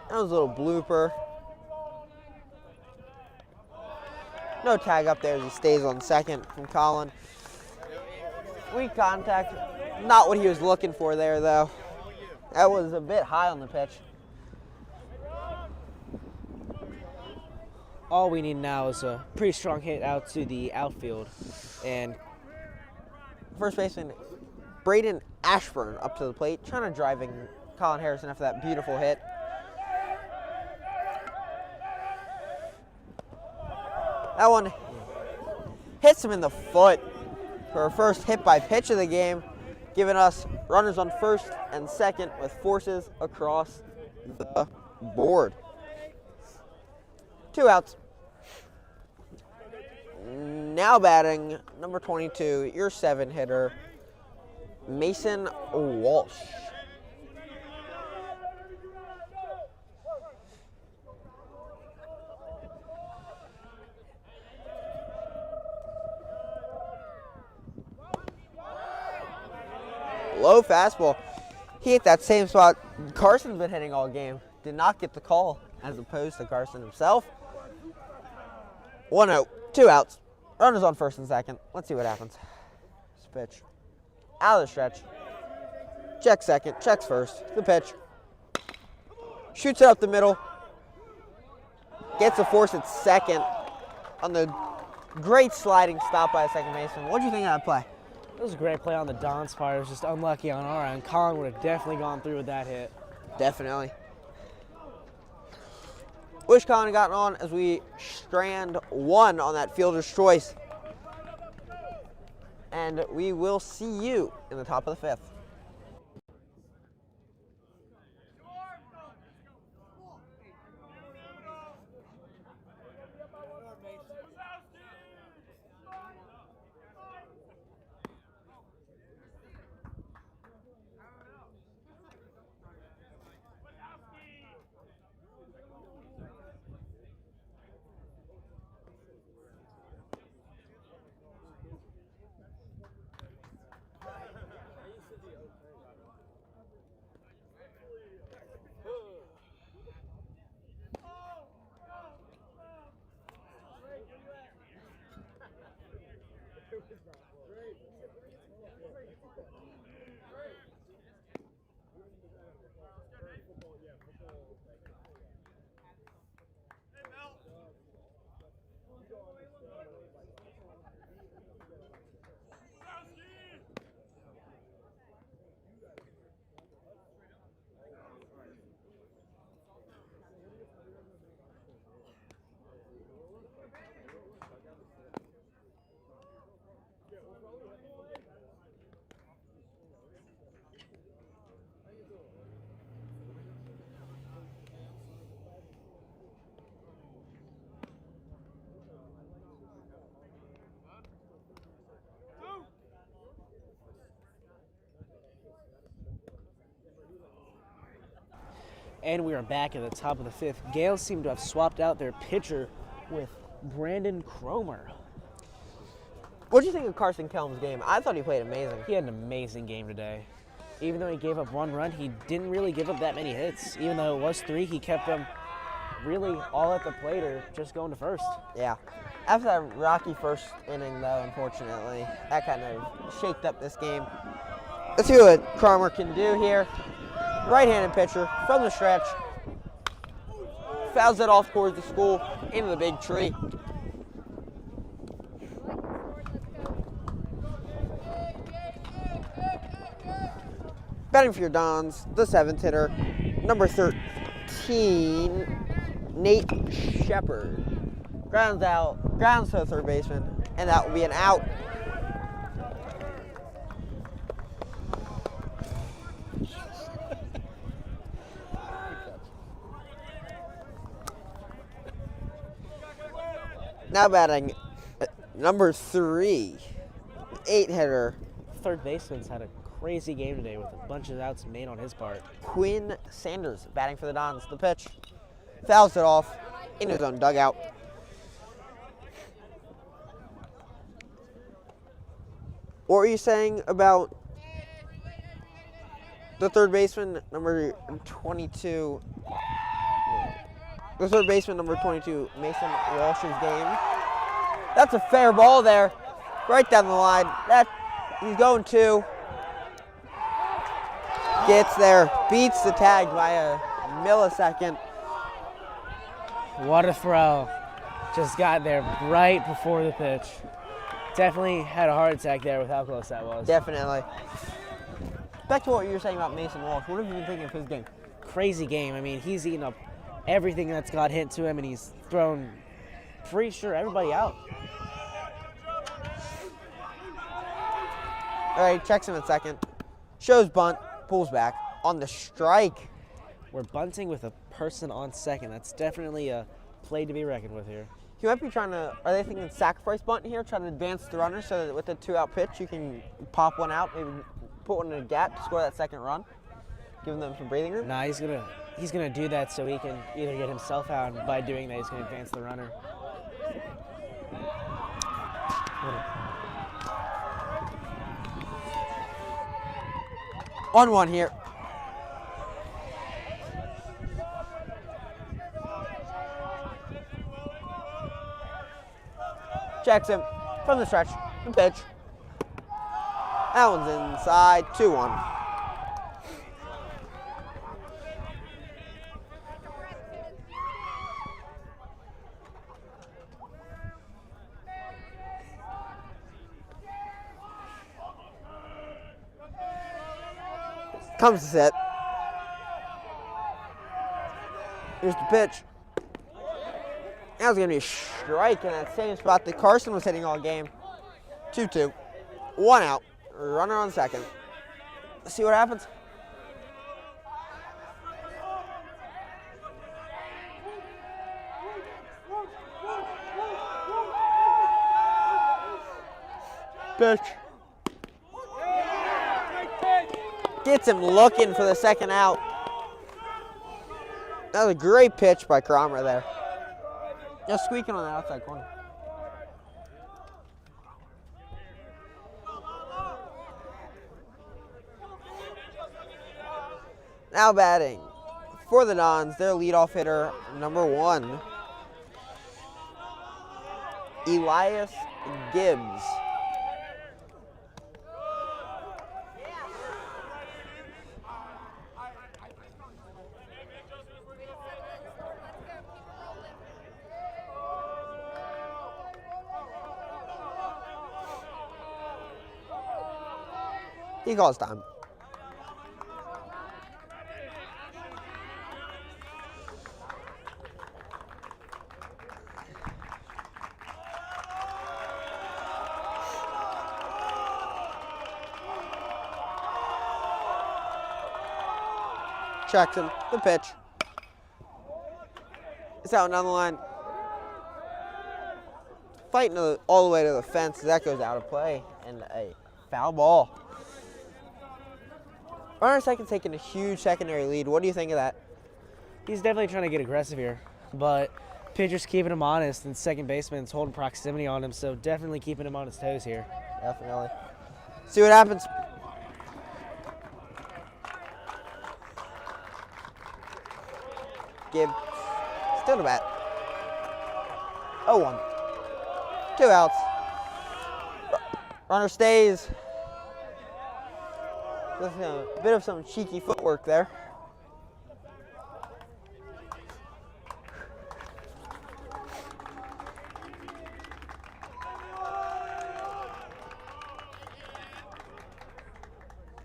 That was a little blooper. No tag up there as he stays on second from Colin. Weak contact. Not what he was looking for there, though. That was a bit high on the pitch. All we need now is a pretty strong hit out to the outfield. And First baseman Braden Ashburn up to the plate, trying to driving Colin Harrison after that beautiful hit. That one hits him in the foot for our first hit by pitch of the game, giving us runners on first and second with forces across the board. 2 outs. Now batting number 22, your 7 hitter, Mason Walsh. Low fastball. He hit that same spot Carson's been hitting all game. Did not get the call as opposed to Carson himself. 1 out, 2 outs. Runners on first and second. Let's see what happens. This pitch. Out of the stretch. Check second, checks first. The pitch. Shoots it up the middle. Gets a force at second on the great sliding stop by the second baseman. What do you think of that play? It was a great play on the Don's part. It was just unlucky on our end. Colin would have definitely gone through with that hit. Definitely. Wish Colin had gotten on as we strand 1 on that fielder's choice. And we will see you in the top of the 5th. And we are back at the top of the 5th. Gales seem to have swapped out their pitcher with Brandon Cromer. What do you think of Carson Kelm's game? I thought he played amazing. He had an amazing game today. Even though he gave up 1 run, he didn't really give up that many hits. Even though it was 3, he kept them really all at the plate or just going to first. Yeah. After that rocky first inning, though, unfortunately, that kind of shaked up this game. Let's see what Cromer can do here. Right-handed pitcher from the stretch. Fouls it off towards the school into the big tree. Batting for your Dons, the 7th hitter, number 13, Nate Shepard. Grounds to the third baseman, and that will be an out. Now batting number 3, 8 hitter. Third baseman's had a crazy game today with a bunch of outs made on his part. Quinn Sanders batting for the Dons. The pitch. Fouls it off in his own dugout. What were you saying about the third baseman, number 22? The third baseman, number 22, Mason Walsh's game. That's a fair ball there, right down the line. He's going 2. Gets there, beats the tag by a millisecond. What a throw. Just got there right before the pitch. Definitely had a heart attack there with how close that was. Definitely. Back to what you were saying about Mason Walsh. What have you been thinking of his game? Crazy game. I mean, he's eaten up everything that's got hit to him, and he's thrown pretty sure everybody out. All right, checks him at second. Shows bunt, pulls back on the strike. We're bunting with a person on second. That's definitely a play to be reckoned with here. He might be trying to, are they thinking sacrifice bunt here, trying to advance the runner so that with a 2-out pitch you can pop one out, maybe put one in a gap to score that second run, giving them some breathing room? Nah, he's gonna do that so he can either get himself out, and by doing that he's gonna advance the runner. 1-1 here. Checks him from the stretch. The pitch. That one's inside. 2-1. Comes to set. Here's the pitch. That was going to be a strike in that same spot that Carson was hitting all game. 2-2. 1 out. Runner on second. Let's see what happens. Pitch. Gets him looking for the second out. That was a great pitch by Cromer there. Just squeaking on the outside corner. Now batting for the Dons, their leadoff hitter, number 1, Elias Gibbs. He calls time. Checks him. The pitch. It's out down the line. Fighting all the way to the fence. That goes out of play. And a foul ball. Runner second taking a huge secondary lead. What do you think of that? He's definitely trying to get aggressive here, but pitcher's keeping him honest, and second baseman's holding proximity on him, so definitely keeping him on his toes here. Definitely. See what happens. Gibbs still to bat. 0-1. 2 outs. Runner stays. Just a bit of some cheeky footwork there.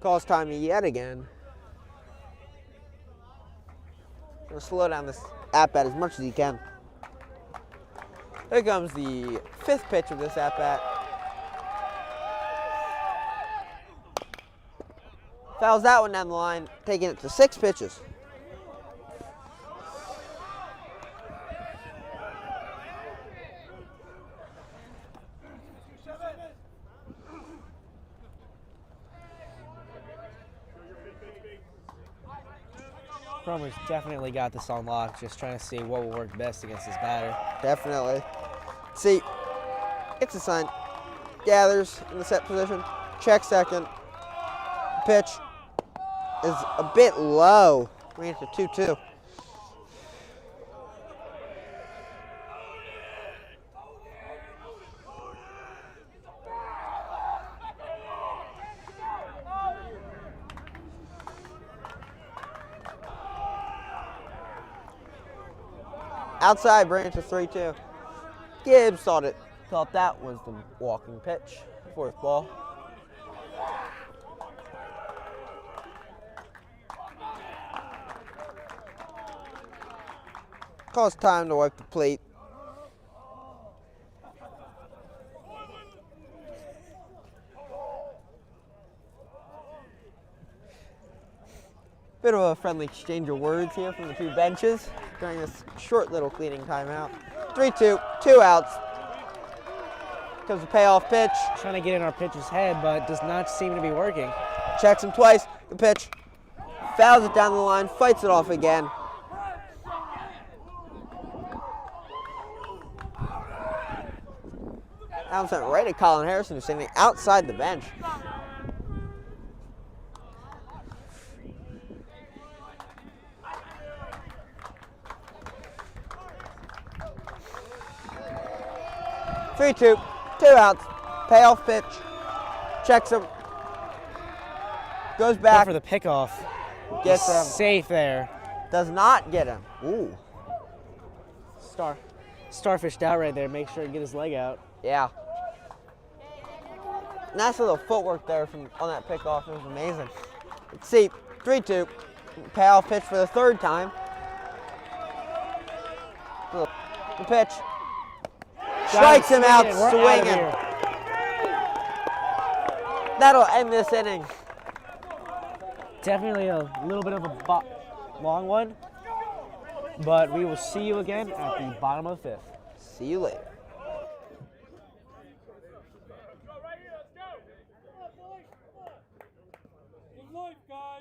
Calls time yet again. Gonna slow down this at-bat as much as he can. Here comes the 5th pitch of this at-bat. Fouls that one down the line, taking it to 6 pitches. Cromer's definitely got this on lock, just trying to see what will work best against his batter. Definitely. See, it's a sign. Gathers in the set position, checks second. Pitch is a bit low. We're into 2-2. Outside, branch of 3-2. Gibbs thought that was the walking pitch. 4th ball. Calls time to wipe the plate. Bit of a friendly exchange of words here from the two benches during this short little cleaning timeout. 3-2, 2 outs. Comes the payoff pitch. Trying to get in our pitcher's head, but does not seem to be working. Checks him twice. The pitch. Fouls it down the line. Fights it off again. That one sent right at Colin Harrison, who's standing outside the bench. Three-two, 2 outs. Payoff pitch. Checks him. Goes Go back. for the pickoff. Gets him. Safe there. Does not get him. Ooh. Starfished out right there. Make sure to get his leg out. Yeah. Nice little footwork there on that pickoff. It was amazing. Let's see. 3-2. Payoff pitch for the third time. The pitch. Strikes him out We're swinging. here. That'll end this inning. Definitely a little bit of a long one, but we will see you again at the bottom of the 5th. See you later. Good life, guys.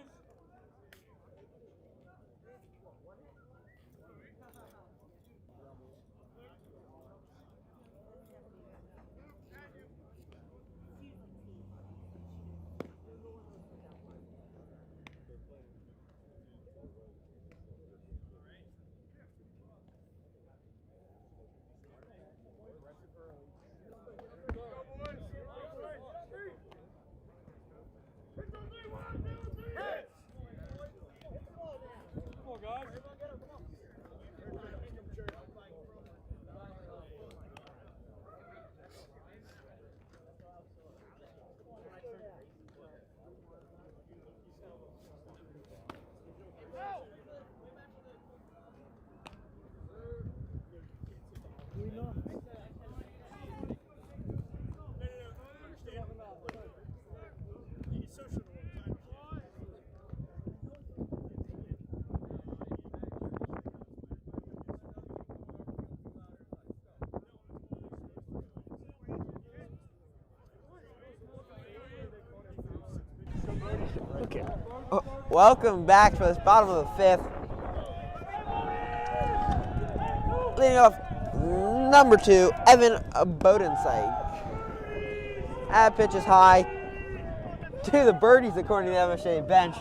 Come on, guys. Okay. Welcome back to this bottom of the 5th. Leading off, number 2, Evan Bodensike. That pitch is high to the birdies, according to the MSJ bench.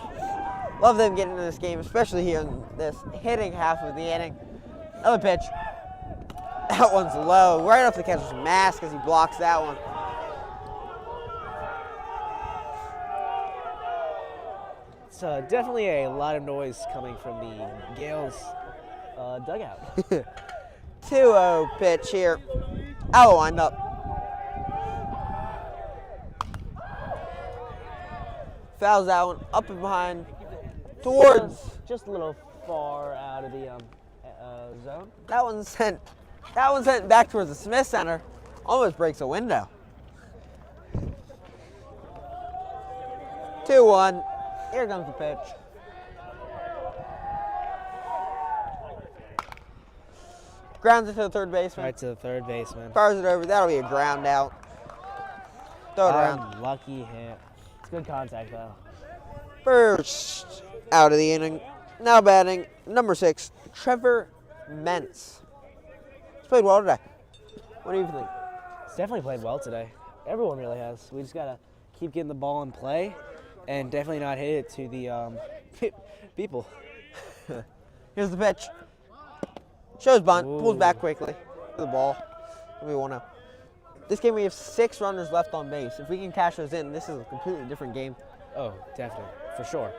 Love them getting into this game, especially here in this hitting half of the inning. Another pitch. That one's low, right off the catcher's mask as he blocks that one. It's definitely a lot of noise coming from the Gales dugout. 2-0 pitch here. I'll wind up. Fouls that one up and behind towards. Just a little far out of the zone. That one's sent back towards the Smith Center. Almost breaks a window. 2-1. Here comes the pitch. Grounds it to the third baseman. Right to the third baseman. Fires it over. That'll be a ground out. Throw it around. Lucky hit. It's good contact though. First out of the inning. Now batting, number 6, Trevor Mentz. He's played well today. What do you think? He's definitely played well today. Everyone really has. We just gotta keep getting the ball in play, and definitely not hit it to the people. Here's the pitch. Shows bunt, Ooh. pulls back quickly for the ball. We want to. This game we have 6 runners left on base. If we can cash those in, this is a completely different game. Oh, definitely, for sure.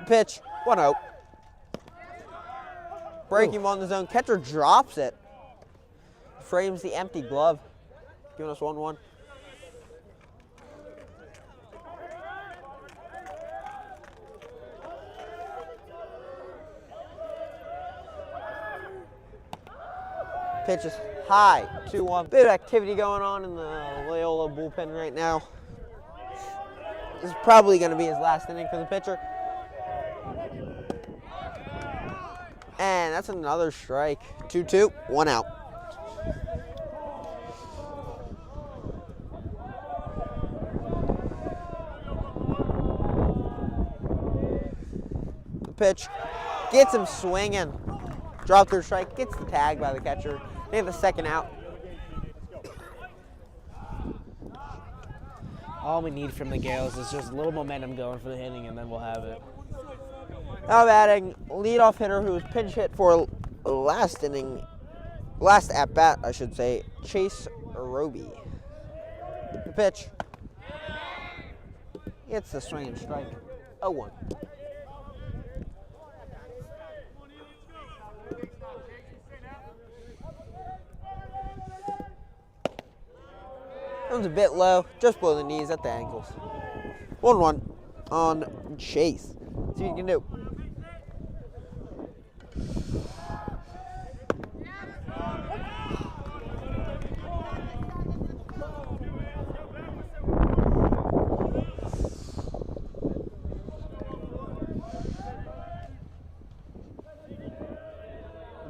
Pitch, 1-0. Breaking him on the zone. Catcher drops it. Frames the empty glove. Giving us 1-1. Pitch is high, 2-1. Bit of activity going on in the Loyola bullpen right now. This is probably going to be his last inning for the pitcher. And that's another strike. 2-2, 1 out. The pitch gets him swinging. Drop through strike, gets the tag by the catcher. They have the second out. All we need from the Gales is just a little momentum going for the hitting, and then we'll have it. Now batting, leadoff hitter who was pinch hit for last at bat, I should say, Chase Roby. The pitch gets the swing and strike. 0-1. Comes a bit low, just below the knees at the ankles. 1-1 on Chase. See what you can do.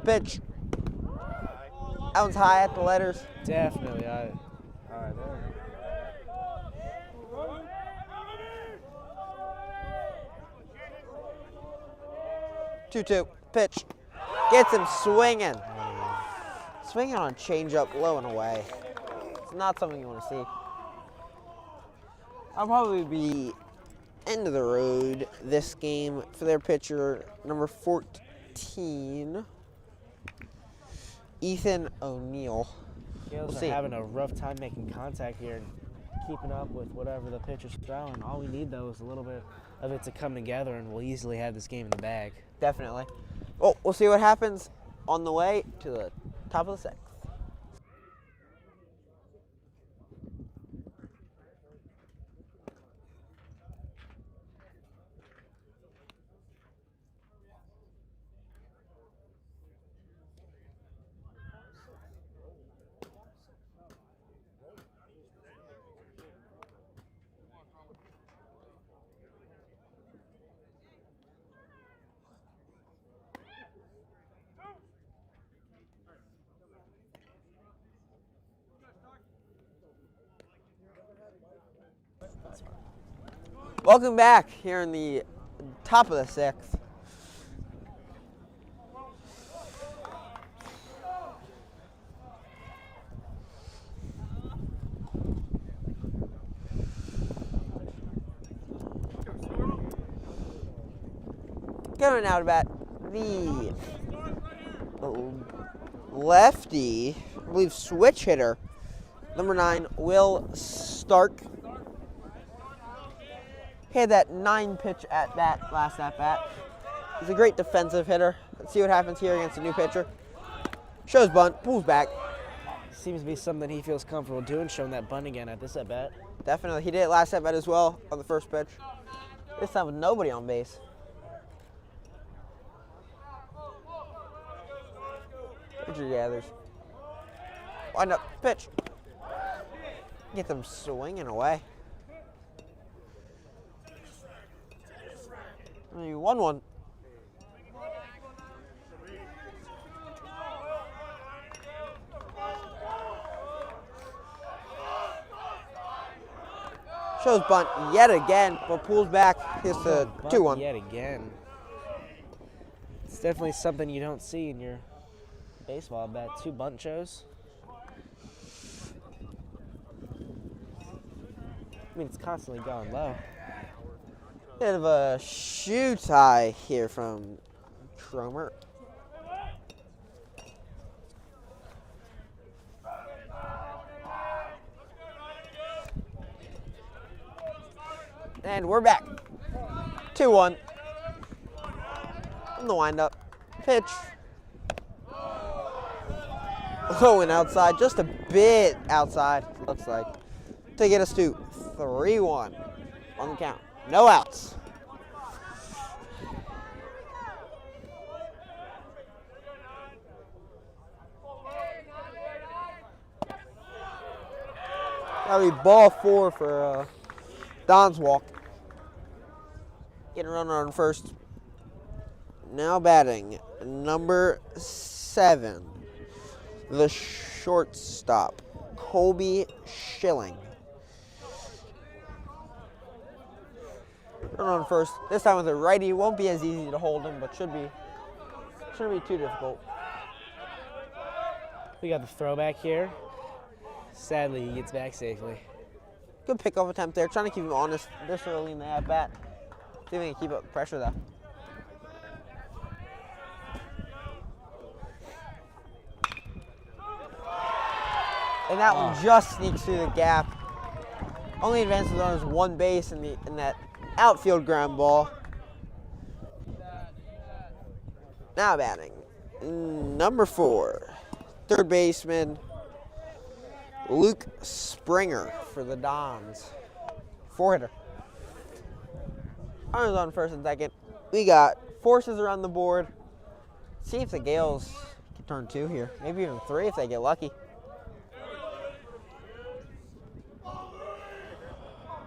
Pitch. That one's high at the letters. Definitely. All right, there. 2-2. Pitch. Gets him swinging. Swinging on a changeup, low and away. It's not something you want to see. I'll probably be end of the road this game for their pitcher, number 14, Ethan O'Neill. Gales are having a rough time making contact here and keeping up with whatever the pitcher's throwing. All we need, though, is a little bit of it to come together, and we'll easily have this game in the bag. Definitely. Well, we'll see what happens on the way to the top of the sixth. Welcome back here in the top of the sixth. Going out about the lefty, I believe switch hitter, number 9, Will Stark. He had that 9-pitch at bat, last at bat. He's a great defensive hitter. Let's see what happens here against a new pitcher. Shows bunt, pulls back. Seems to be something he feels comfortable doing, showing that bunt again at this at bat. Definitely. He did it last at bat as well on the first pitch. This time with nobody on base. Pitcher gathers. Wind up, pitch. Get them swinging away. 1-1. Shows bunt yet again, but pulls back. Here's the 2-1. Yet again. It's definitely something you don't see in your baseball bat. 2 bunt shows. I mean, it's constantly going low. Bit of a shoe tie here from Tromer. And we're back. 2-1. In the windup. Pitch. Low and outside, just a bit outside, looks like. To get us to 3-1 on the count. No outs. That'll be ball 4 for Don's walk. Getting a runner on first. Now batting, number 7, the shortstop, Colby Schilling. Runner on first. This time with a righty. Won't be as easy to hold him, but shouldn't be too difficult. We got the throwback here. Sadly, he gets back safely. Good pickoff attempt there. Trying to keep him honest this early in the at-bat. See if we can keep up the pressure, though. And that one just sneaks through the gap. Only advances runners 1 base in that outfield ground ball. Now batting, number 4, third baseman, Luke Springer for the Dons. 4-hitter. Runners on first and second. We got forces around the board. See if the Gales can turn 2 here. Maybe even 3 if they get lucky.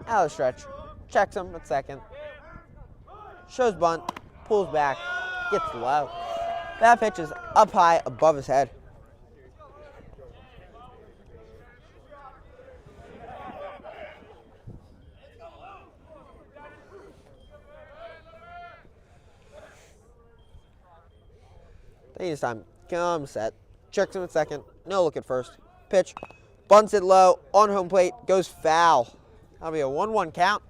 Out of the stretch. Checks him at second. Shows bunt. Pulls back. Gets low. That pitch is up high above his head. This time, comes set. Checks him at second. No look at first. Pitch. Bunts it low. On home plate. Goes foul. That'll be a 1-1 count.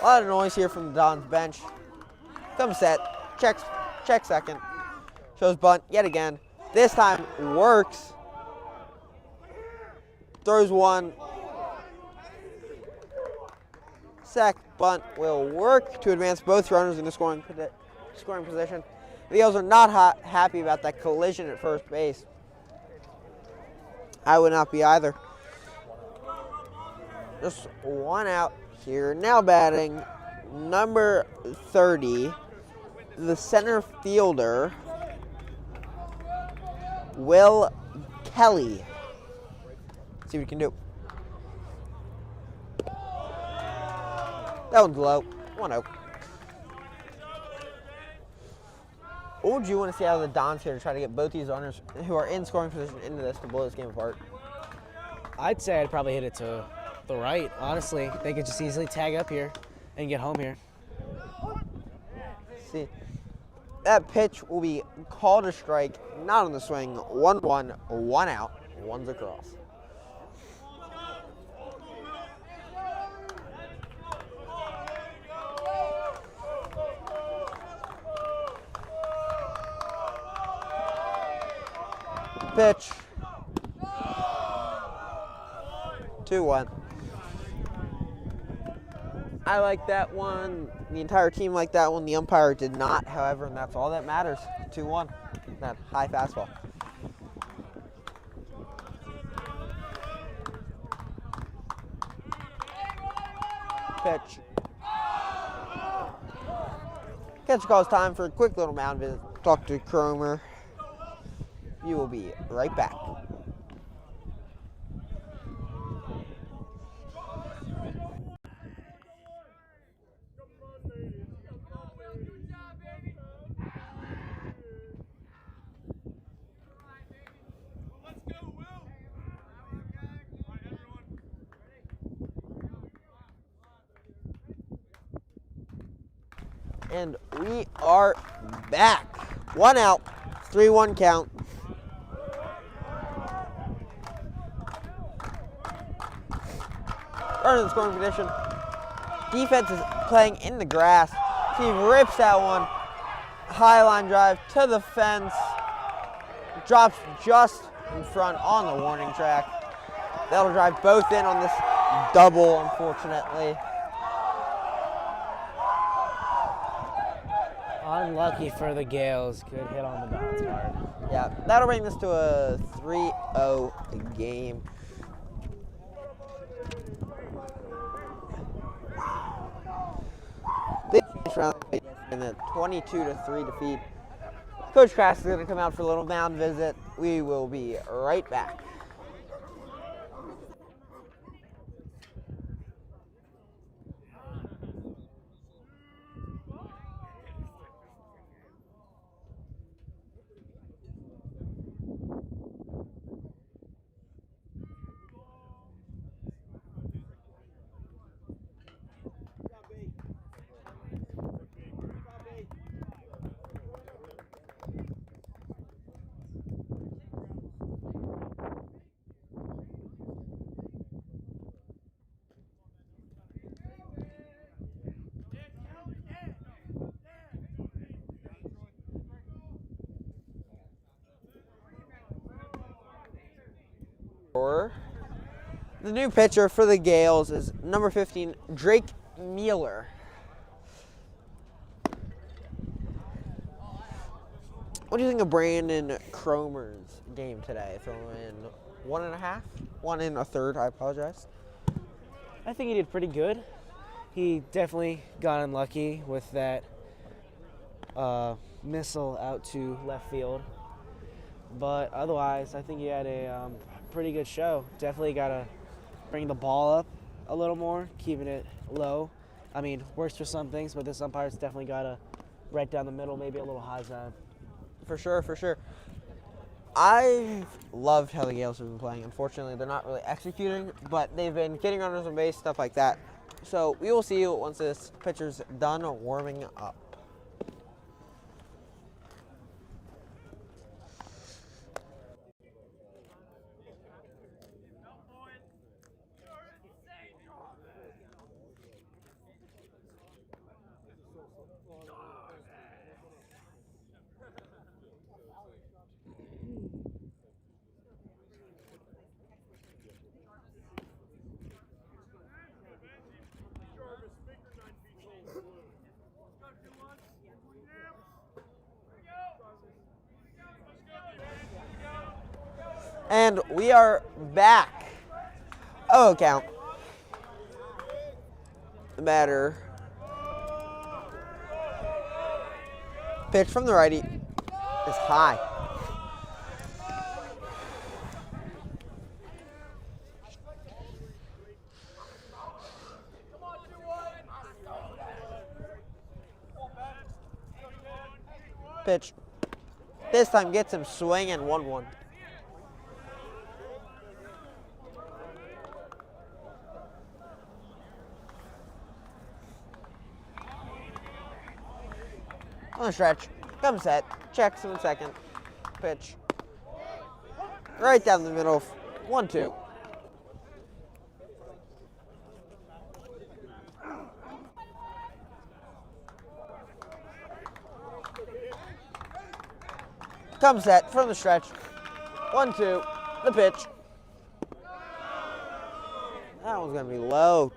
A lot of noise here from the Dons bench. Comes set, checks second, shows bunt yet again. This time works. Throws one. Sec bunt will work to advance both runners in the scoring position. The Eagles are not happy about that collision at first base. I would not be either. Just 1 out here. Now batting, number 30, the center fielder, Will Kelly. Let's see what he can do. That one's low. 1-0. What would you want to see out of the Dons here to try to get both these runners who are in scoring position into this to blow this game apart? I'd say I'd probably hit it to the right, honestly. They could just easily tag up here and get home here. See, that pitch will be called a strike, not on the swing. 1-1, 1 out, 1's across. Pitch. 2-1. I like that one. The entire team liked that one. The umpire did not, however, and that's all that matters. 2-1. That high fastball. Pitch. Catcher calls time for a quick little mound visit. Talk to Cromer. You will be right back. And we are back. 1 out, 3-1 count. Runner in the scoring position. Defense is playing in the grass. He rips that one. High line drive to the fence. Drops just in front on the warning track. That'll drive both in on this double, unfortunately. Unlucky for the Gales. Good hit on the Dons part. Yeah, that'll bring this to a 3-0 game. This round in the 22-3 defeat. Coach Crass is going to come out for a little mound visit. We will be right back. The new pitcher for the Gales is number 15, Drake Mueller. What do you think of Brandon Cromer's game today? Throwing 1.5? 1 1/3, I apologize. I think he did pretty good. He definitely got unlucky with that missile out to left field. But otherwise, I think he had a pretty good show. Definitely got to bring the ball up a little more, keeping it low. I mean, works for some things, but this umpire's definitely got to right down the middle, maybe a little high side. For sure, for sure. I've loved how the Gales have been playing. Unfortunately, they're not really executing, but they've been getting runners on base, stuff like that. So we will see you once this pitcher's done warming up. And we are back. Oh, count. The batter. Pitch from the righty is high. Pitch. This time gets him swinging 1-1. On the stretch, comes set, checks 1 second, pitch. Right down the middle, 1-2. Comes set from the stretch, 1-2, the pitch. That one's gonna be low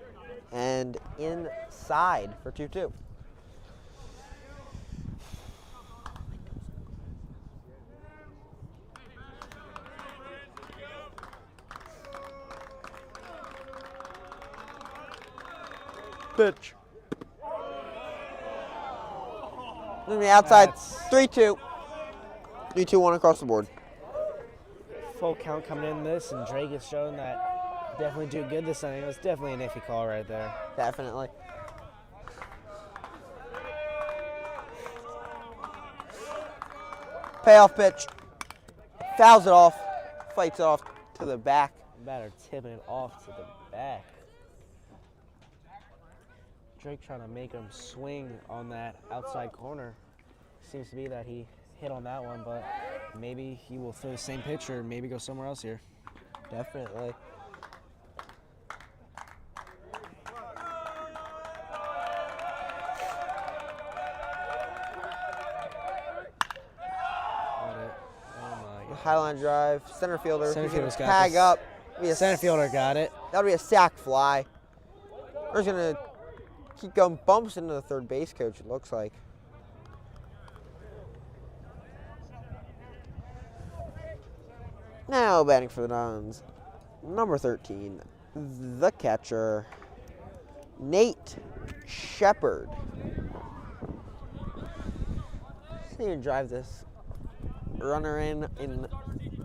and inside for 2-2. Pitch. On the outside, 3-2. 3-2-1 across the board. Full count coming in this, and Drake has shown that definitely do good this inning. It was definitely an iffy call right there. Definitely. Payoff pitch. Fouls it off. Fights it off to the back. Batter tipping it off to the back. Drake trying to make him swing on that outside corner. Seems to be that he hit on that one, but maybe he will throw the same pitch or maybe go somewhere else here. Definitely. Highline drive, center fielder. Center fielder's got tag this. up. Center fielder got it. That'll be a sac fly. We're just gonna keep going. Bumps into the third base coach, it looks like. Now batting for the Dons, number 13, the catcher, Nate Shepard. See you drive this runner in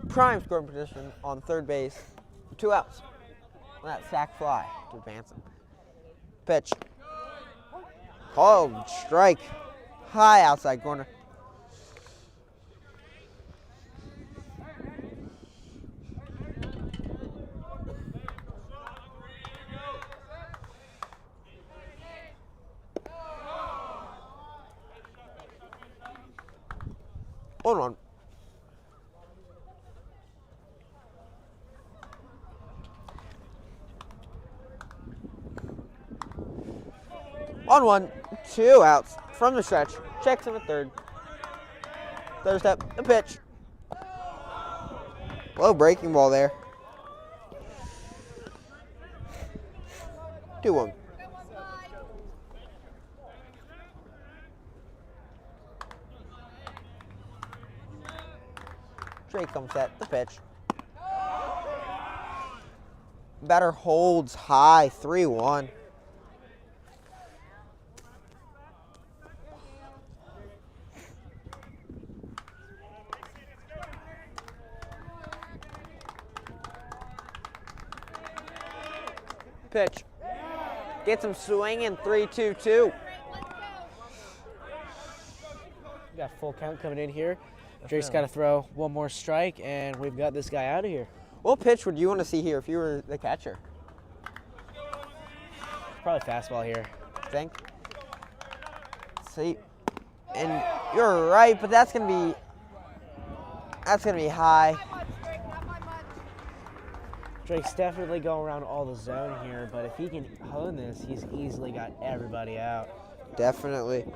prime scoring position on third base. 2 outs. That sac fly to advance him. Pitch. Called strike. High outside corner. Hold on. On 1, 2 outs from the stretch. Checks him at third. Third step, the pitch. Low breaking ball there. 2-1. Drake comes set, the pitch. Batter holds high, 3-1. Pitch. Gets him swinging, 3-2-2. We got full count coming in here. Drake's got to throw one more strike, and we've got this guy out of here. What pitch would you want to see here if you were the catcher? Probably fastball here. Think. See, and you're right, but that's gonna be high. Drake's definitely going around all the zone here, but if he can hone this, he's easily got everybody out. Definitely.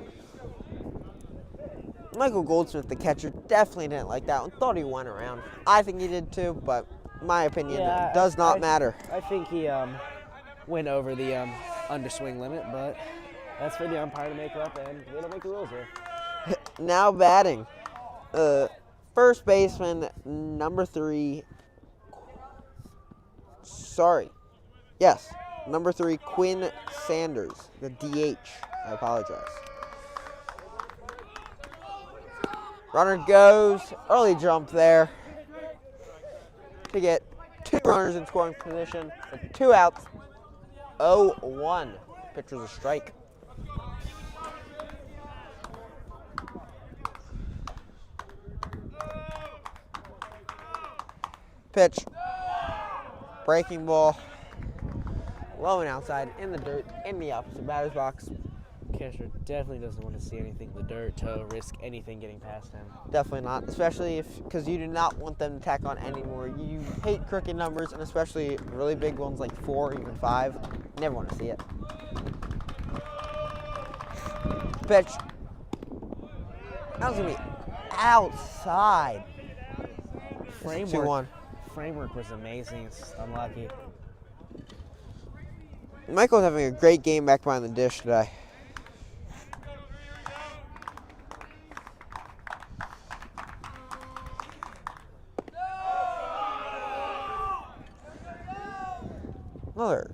Michael Goldsmith, the catcher, definitely didn't like that one. Thought he went around. I think he did too, but my opinion does not matter. I think he went over the underswing limit, but that's for the umpire to make up, and we don't make the rules here. Now batting, first baseman, number 3. Number 3, Quinn Sanders, the DH. I apologize. Runner goes, early jump there to get 2 runners in scoring position with 2 outs, 0-1. Pitch was a strike. Pitch. Breaking ball. Low and outside in the dirt in the opposite batter's box. Catcher definitely doesn't want to see anything in the dirt, toe, risk anything getting past him. Definitely not, especially because you do not want them to tack on anymore. You hate crooked numbers, and especially really big ones like 4 or even 5. Never want to see it. Pitch. That was going to be outside. Framework. 2-1. Framework was amazing. It's unlucky. Michael's having a great game back behind the dish today. Another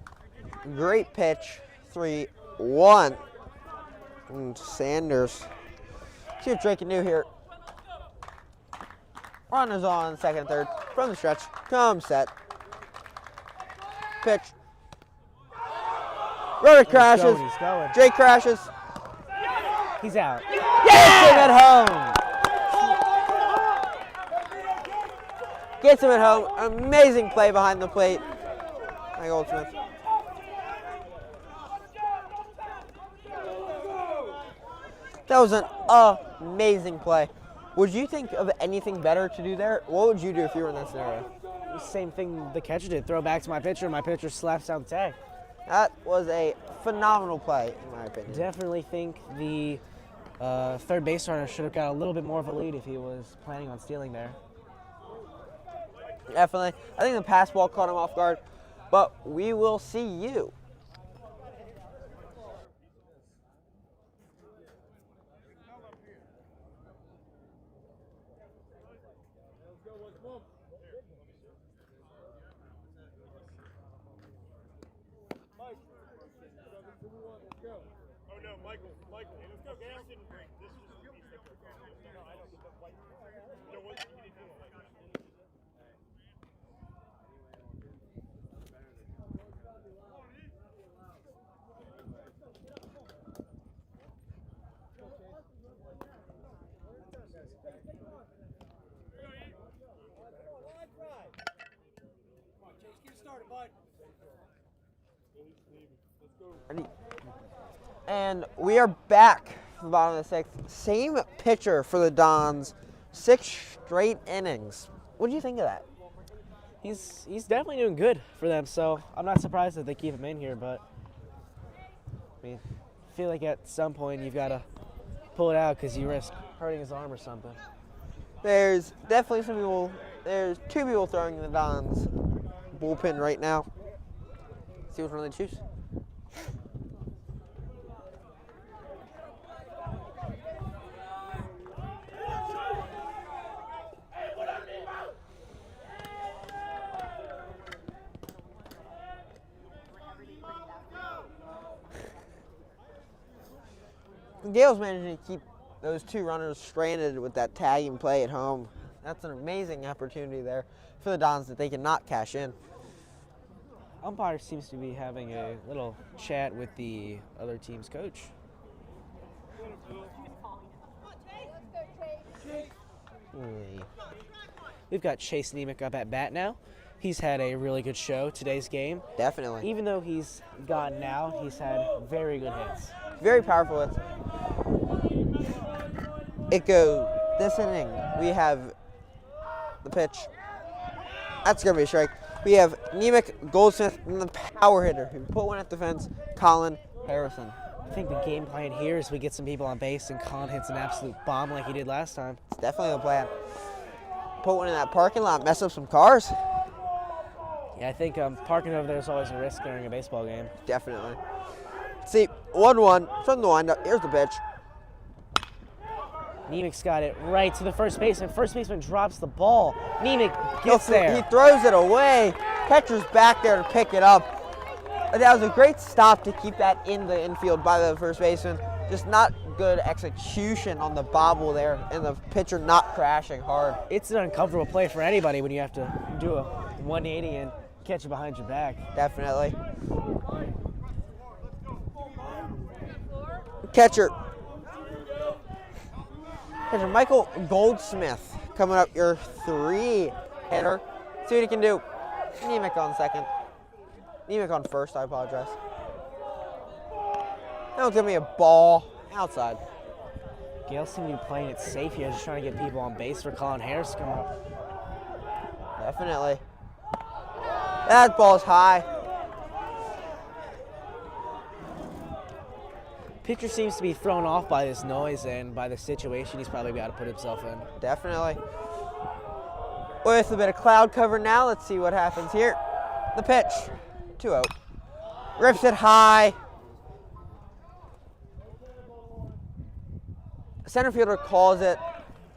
great pitch, 3-1. And Sanders. See what Drake can do here. Runners on second and third from the stretch. Come set. Pitch. Runner crashes. He's going. Drake crashes. He's out. Gets him at home. Gets him at home. Amazing play behind the plate. Mike Goldsmith. That was an amazing play. Would you think of anything better to do there? What would you do if you were in that scenario? Same thing the catcher did. Throw back to my pitcher, and my pitcher slaps down the tag. That was a phenomenal play, in my opinion. Definitely think the third base runner should have got a little bit more of a lead if he was planning on stealing there. Definitely. I think the pass ball caught him off guard, but we will see you. Oh no, Michael. Hey, let's go. Get out. This is the piece that we're going. No, I don't get the white. No, what? You didn't do it like that. And we are back from the bottom of the sixth. Same pitcher for the Dons. 6 straight innings. What do you think of that? He's definitely doing good for them, so I'm not surprised that they keep him in here, but I mean, I feel like at some point you've got to pull it out because you risk hurting his arm or something. There's definitely some people. There's 2 people throwing in the Dons bullpen right now. See which one they choose. Gale's managing to keep those 2 runners stranded with that tagging play at home. That's an amazing opportunity there for the Dons that they cannot cash in. Umpire seems to be having a little chat with the other team's coach. We've got Chase Nemec up at bat now. He's had a really good show today's game. Definitely. Even though he's gone now, he's had very good hits. Very powerful hits. It goes, this inning, we have the pitch. That's going to be a strike. We have Nemec, Goldsmith, and the power hitter who put one at the fence, Colin Harrison. I think the game plan here is we get some people on base and Colin hits an absolute bomb like he did last time. It's definitely the plan. Put one in that parking lot, mess up some cars. Yeah, I think parking over there is always a risk during a baseball game. Definitely. See, 1-1 from the windup. Here's the pitch. Nemec's got it right to the first baseman. First baseman drops the ball. Nemec gets there. He throws it away. Catcher's back there to pick it up. That was a great stop to keep that in the infield by the first baseman. Just not good execution on the bobble there, and the pitcher not crashing hard. It's an uncomfortable play for anybody when you have to do a 180 and catch it behind your back. Definitely. Catcher Michael Goldsmith coming up, your 3 hitter. See what he can do. Nemec on second. Nemec on first, I apologize. That'll give me a ball outside. Gale seemed to be playing it safe here, just trying to get people on base for Colin Harris to come up. Definitely. That ball's high. Pitcher seems to be thrown off by this noise and by the situation he's probably got to put himself in. Definitely. With a bit of cloud cover now, let's see what happens here. The pitch, 2-0. Rips it high. Center fielder calls it.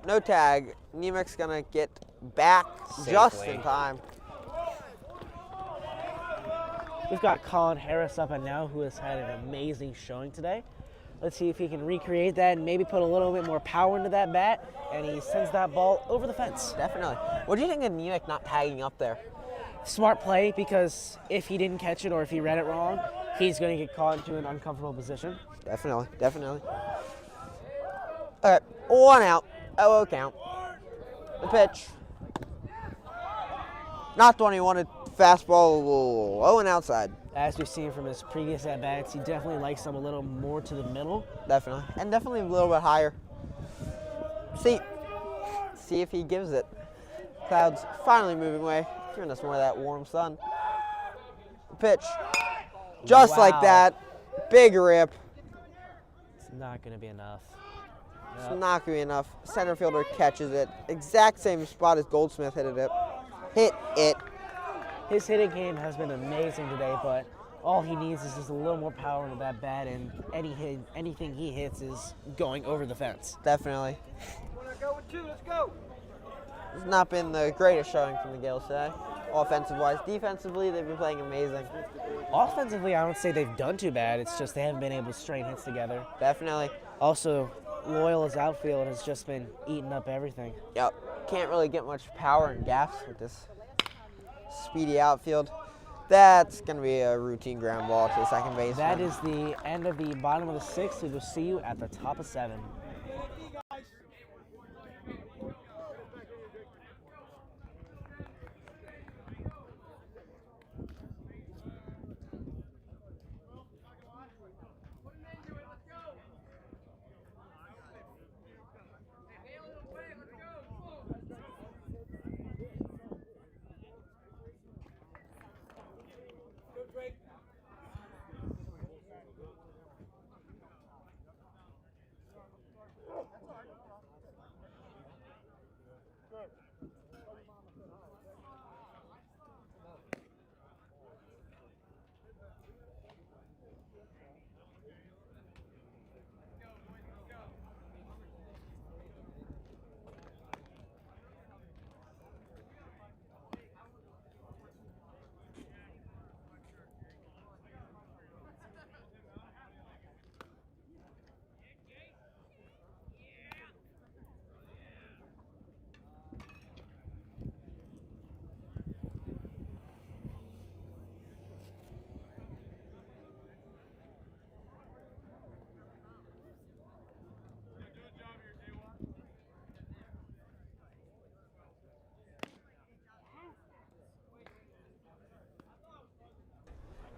No tag. Nemec's gonna get back Safely. Just in time. We've got Colin Harris up and now, who has had an amazing showing today. Let's see if he can recreate that and maybe put a little bit more power into that bat, and he sends that ball over the fence. Definitely. What do you think of Nemec not tagging up there? Smart play, because if he didn't catch it or if he read it wrong, he's going to get caught into an uncomfortable position. Definitely. All right, 1 out. 0-0 count. The pitch. Not the one he wanted. Fastball low and outside. As we've seen from his previous at-bats, he definitely likes them a little more to the middle. Definitely. And definitely a little bit higher. See if he gives it. Clouds finally moving away, giving us more of that warm sun. The pitch. Just Wow. like that. Big rip. It's not going to be enough. It's not going to be enough. Center fielder catches it. Exact same spot as Goldsmith hit it. Hit it. His hitting game has been amazing today, but all he needs is just a little more power into that bat, and anything he hits is going over the fence. Definitely. Go with 2, let's go. It's not been the greatest showing from the Gales today. offensive-wise. Defensively, they've been playing amazing. Offensively, I don't say they've done too bad. It's just they haven't been able to string hits together. Definitely. Also, Loyola's outfield has just been eating up everything. Yep. Can't really get much power and gas with this speedy outfield. That's going to be a routine ground ball to the second baseman. That is the end of the bottom of the sixth. We will see you at the top of 7.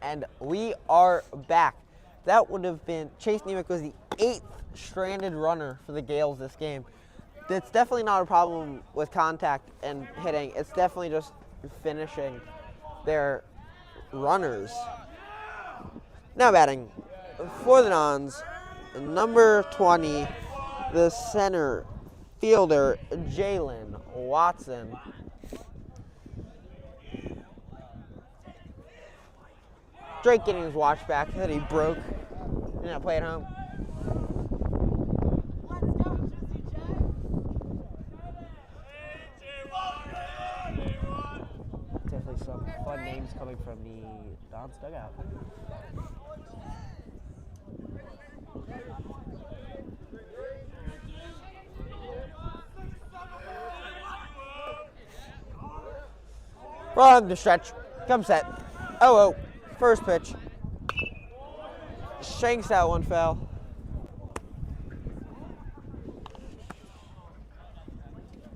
And we are back. That would have been, Chase Nemec was the 8th stranded runner for the Gales this game. It's definitely not a problem with contact and hitting. It's definitely just finishing their runners. Now batting for the Nons, number 20, the center fielder, Jalen Watson. Drake getting his watch back that he broke. Did not play at home. Definitely some fun names coming from the Don's dugout. From the stretch, come set. Oh. First pitch. Shanks that one, foul.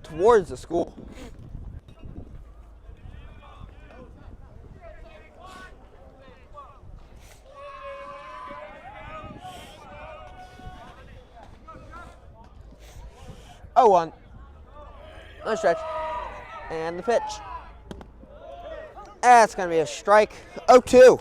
Towards the school. Oh, 1. No stretch. And the pitch. That's going to be a strike. 0-2.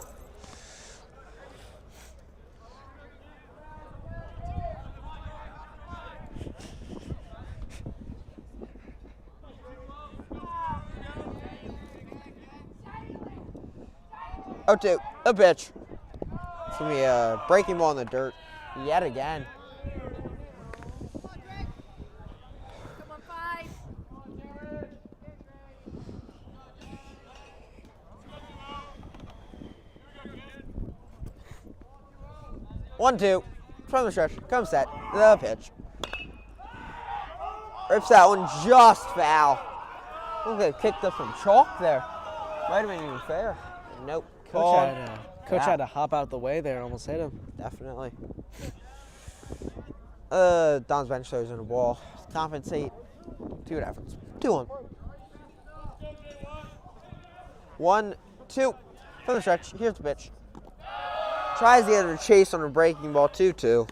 A pitch. It's going to be a breaking ball in the dirt yet again. Come on, 5. 1-2 from the stretch. Come set. The pitch. Rips that one just foul. Look, they kicked up some chalk there. Might have been even fair. Nope. Coach had to hop out the way there and almost hit him. Definitely. Don's bench throws in a ball. Compensate. See what happens. 2-1. 1-2 from the stretch. Here's the pitch. Tries the other chase on a breaking ball. 2-2.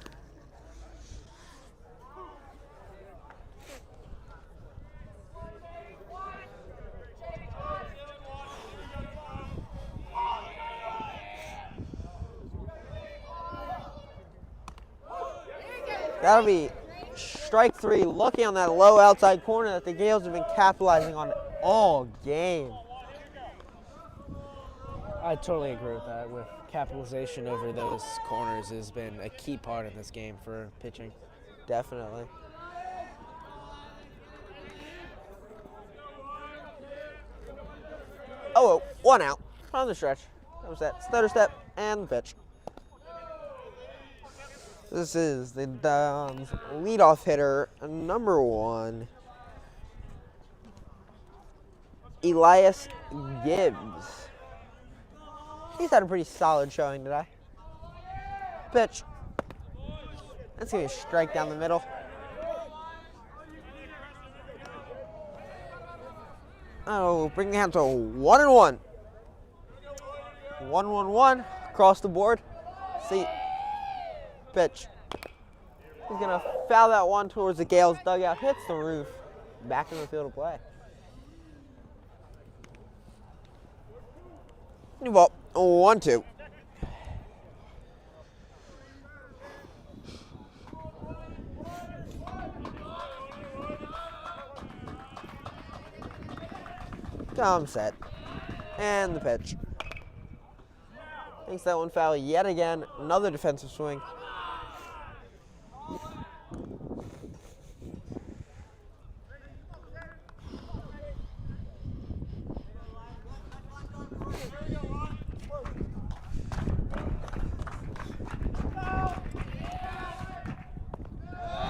That'll be strike 3. Lucky on that low outside corner that the Gales have been capitalizing on all game. I totally agree with that. With capitalization over those corners has been a key part in this game for pitching. Definitely. 1 out on the stretch. That was that stutter step and the pitch. This is the Dons leadoff hitter, number 1, Elias Gibbs. He's had a pretty solid showing today. Pitch. That's going to be a strike down the middle. Oh, bring the hand to 1-1. 1-1-1 across the board. See. Pitch. He's going to foul that one towards the Gales dugout. Hits the roof. Back in the field of play. New ball. 1-2. Come set. And the pitch. Thinks that one foul yet again. Another defensive swing.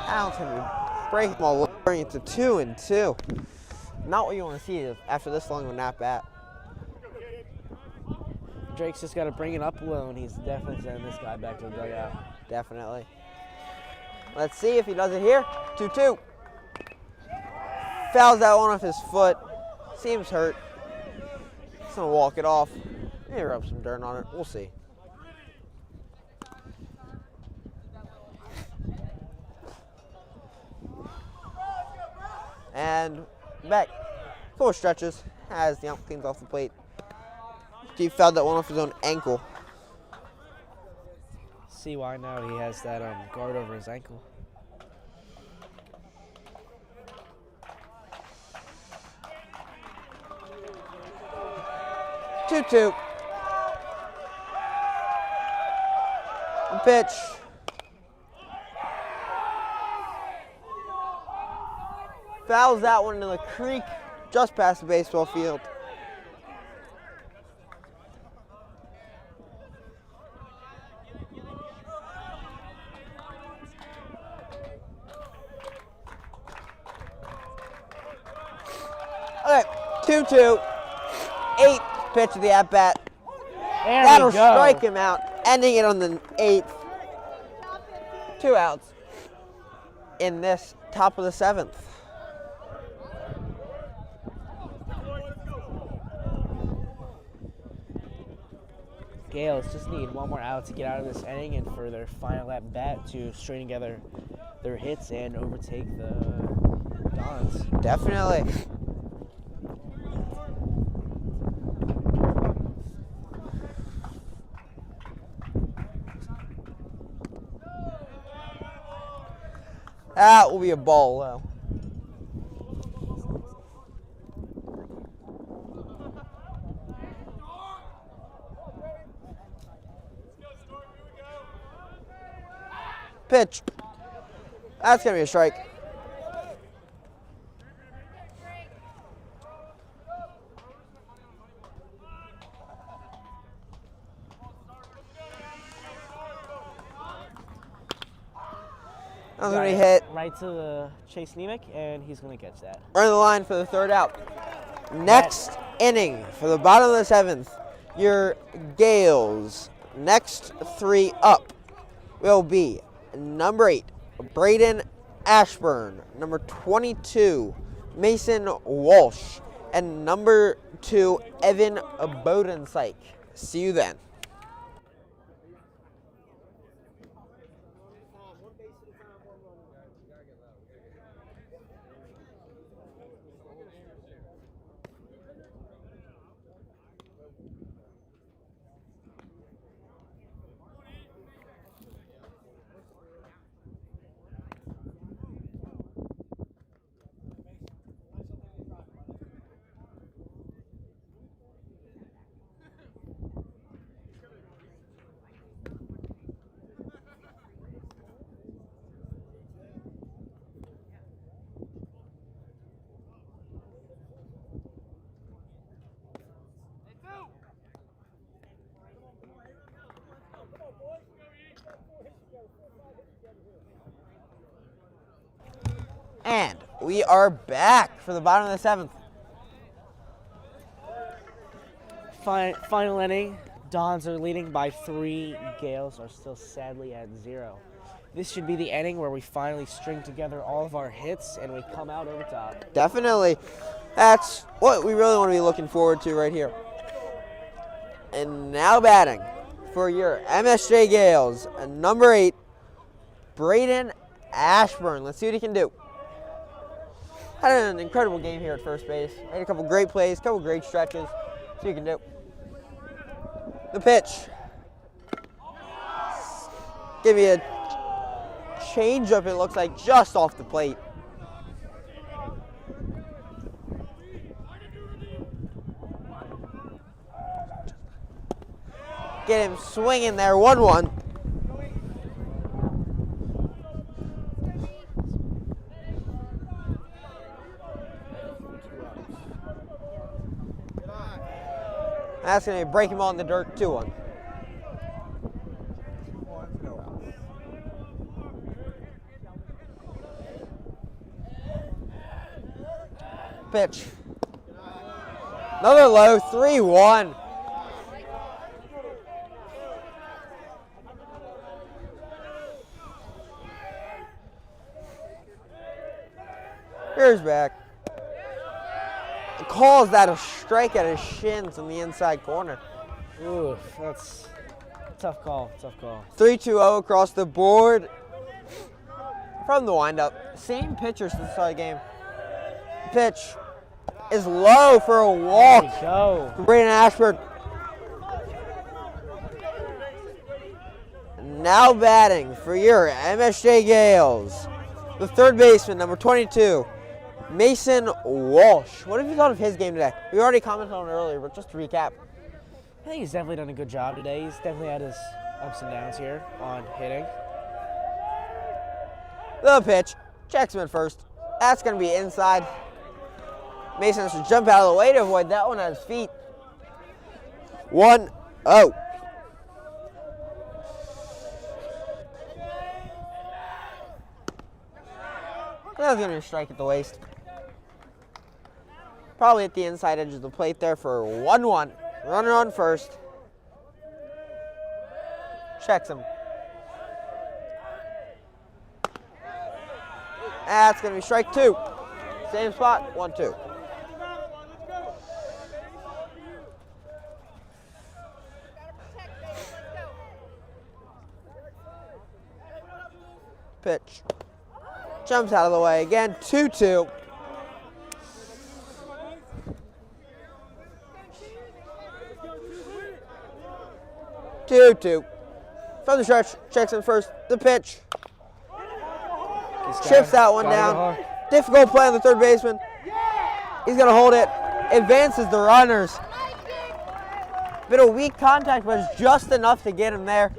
Allen's going to break them all, lowering it to 2-2. Not what you want to see after this long of an at-bat. Drake's just got to bring it up a little, and he's definitely sending this guy back to the dugout. Definitely. Let's see if he does it here. 2-2. Fouls that one off his foot. Seems hurt. He's going to walk it off. Maybe rub some dirt on it. We'll see. And back. 4 stretches as the ump cleans off the plate. He fouled that one off his own ankle. See why now he has that guard over his ankle. Two. Pitch. Fouls that one into the creek just past the baseball field. Okay, 2-2. 8th pitch of the at-bat. That'll strike him out, ending it on the 8th. 2 outs in this top of the 7th. Gales just need one more out to get out of this inning and for their final at bat to string together their hits and overtake the Dons. Definitely. That will be a ball low. Pitch. That's going to be a strike. That was going to be hit right to the Chase Nemec, and he's going to catch that. right on the line for the 3rd out. Next inning for the bottom of the 7th, your Gales. Next 3 up will be number 8, Braden Ashburn, number 22, Mason Walsh, and number 2, Evan Bodensyke. See you then. And we are back for the bottom of the 7th. Final inning. Dons are leading by 3. Gales are still sadly at 0. This should be the inning where we finally string together all of our hits and we come out over top. Definitely. That's what we really want to be looking forward to right here. And now batting for your MSJ Gales, number 8, Braden Ashburn. Let's see what he can do. Had an incredible game here at first base. Made a couple great plays, couple great stretches. See what he can do. The pitch. Give me a change-up, it looks like, just off the plate. Get him swinging there, 1-1. That's going to break him on the dirt, 2-1. Pitch. Another low, 3-1. Here's back. Calls that a strike at his shins in the inside corner. Ooh, that's a tough call. 3-2-0 across the board from the windup. Same pitcher since the start of the game. Pitch is low for a walk. There we go. From Braden Ashford. Now batting for your MSJ Gales, the third baseman, number 22, Mason Walsh. What have you thought of his game today? We already commented on it earlier, but just to recap. I think he's definitely done a good job today. He's definitely had his ups and downs here on hitting. The pitch. Checks him at first. That's going to be inside. Mason has to jump out of the way to avoid that one at his feet. 1-0. That's going to be a strike at the waist. Probably at the inside edge of the plate there for 1-1. Runner on first. Checks him. That's going to be strike 2. Same spot, 1-2. Pitch. Jumps out of the way again, 2-2. From the stretch, checks in first. The pitch. Shifts that one down. Difficult play on the third baseman. He's going to hold it. Advances the runners. Bit of weak contact, but it's just enough to get him there.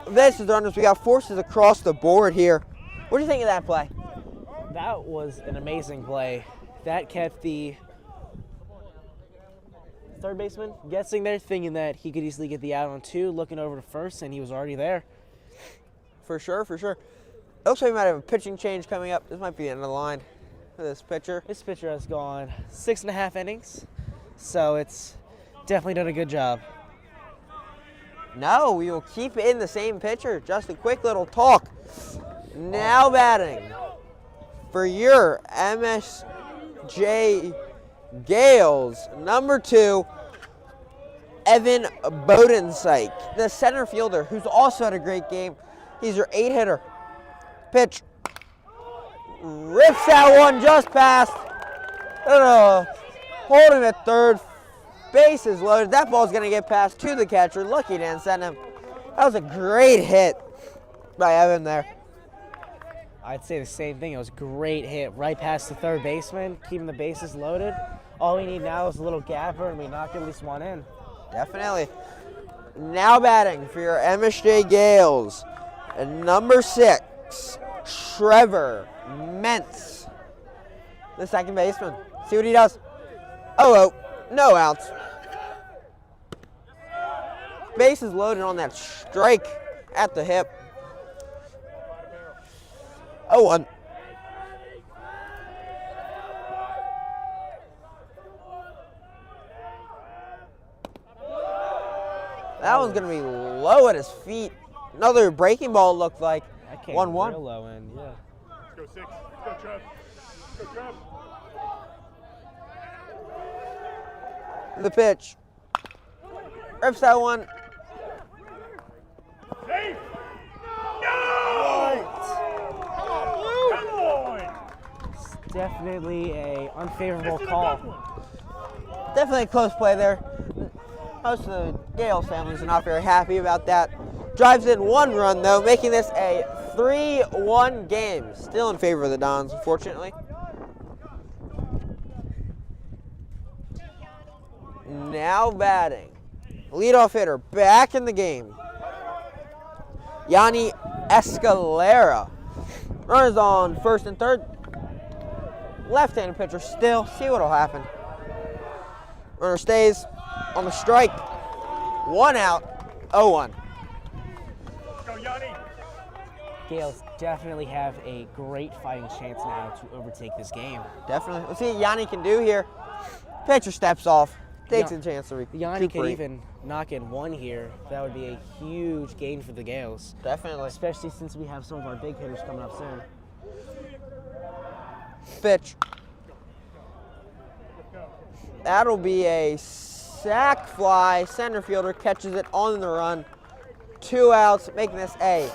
Advances the runners. We got forces across the board here. What do you think of that play? That was an amazing play. That kept the third baseman guessing there, thinking that he could easily get the out on 2, looking over to first, and he was already there. For sure. It looks like we might have a pitching change coming up. This might be the end of the line for this pitcher. This pitcher has gone 6.5 innings, so it's definitely done a good job. No, we will keep in the same pitcher. Just a quick little talk. Now batting for your MSJ Gales, number 2, Evan Bodensyke, the center fielder, who's also had a great game. He's your 8-hitter. Pitch. Rips that one just past. Hold him at third. Base is loaded. That ball's going to get passed to the catcher. Lucky didn't send him. That was a great hit by Evan there. I'd say the same thing. It was a great hit right past the third baseman, keeping the bases loaded. All we need now is a little gapper, and we knock at least one in. Definitely. Now batting for your MSJ Gales, number 6, Trevor Mentz, the second baseman. See what he does. Oh, no outs. Bases loaded on that strike at the hip. 0-1. That one's going to be low at his feet. Another breaking ball looked like. That came 1-1. real low end, yeah. Let's go 6. Let's go, Trev. Let's go, Trev. The pitch. Rips that one. Safe. No! Come on! It's definitely a unfavorable This is a call. good one. Definitely a close play there. Most of the Gales families are not very happy about that. Drives in 1 run, though, making this a 3-1 game. Still in favor of the Dons, unfortunately. Now batting. Leadoff hitter back in the game. Yanni Escalera. Runners on first and third. Left-handed pitcher still. See what'll happen. Runner stays on the strike. 1 out. 0-1. Let's go, Yanni. Gales definitely have a great fighting chance now to overtake this game. Definitely. Let's see what Yanni can do here. Pitcher steps off. Takes Ya- a chance to Yanni could recuperate. even knock in 1 here. That would be a huge gain for the Gales, Definitely. especially since we have some of our big hitters coming up soon. Pitch. That'll be a sac fly. Center fielder catches it on the run. 2 outs, making this a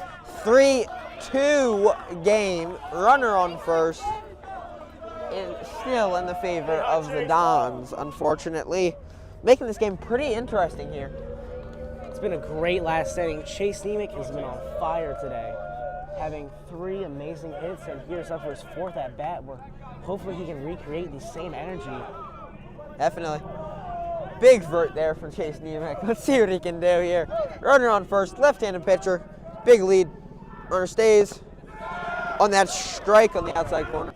3-2 game. Runner on first. And still in the favor of the Dons, unfortunately. Making this game pretty interesting here. It's been a great last inning. Chase Nemec has been on fire today, having 3 amazing hits, and here's up for his 4th at bat, where hopefully he can recreate the same energy. Definitely. Big vert there from Chase Nemec. Let's see what he can do here. Runner on first, left-handed pitcher. Big lead. Runner stays on that strike on the outside corner.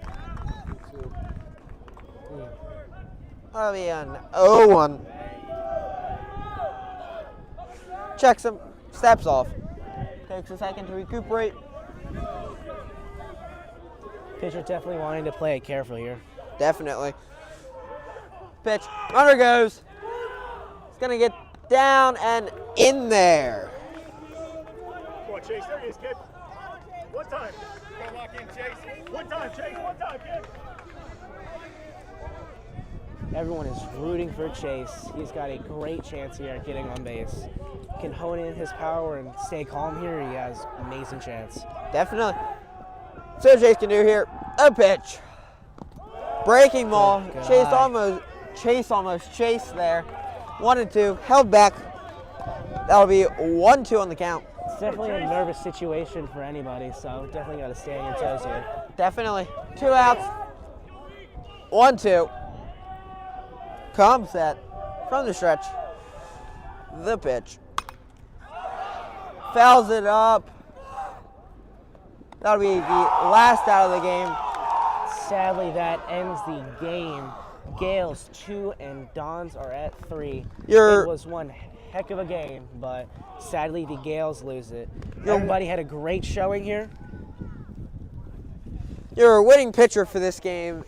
That'll be an 0-1. Checks him, steps off. Takes a second to recuperate. Pitcher definitely wanting to play it carefully here. Definitely. Pitch. Runner goes. It's going to get down and in there. Come on, Chase. There he is, kid. One time. Go lock in, Chase. One time, Chase. One time, kid. Everyone is rooting for Chase. He's got a great chance here at getting on base. Can hone in his power and stay calm here. He has amazing chance. Definitely. So Chase can do here. A pitch. Breaking ball. Good Chase almost chased there. 1-2. Held back. That'll be 1-2 on the count. It's definitely a nervous situation for anybody, so definitely got to stay on your toes here. Definitely. 2 outs. 1-2. Calm set from the stretch. The pitch. Fouls it up. That'll be the last out of the game. Sadly, that ends the game. Gales 2 and Dons are at 3. You're- It was one heck of a game, but sadly the Gales lose it. You're- Everybody had a great showing here. Your winning pitcher for this game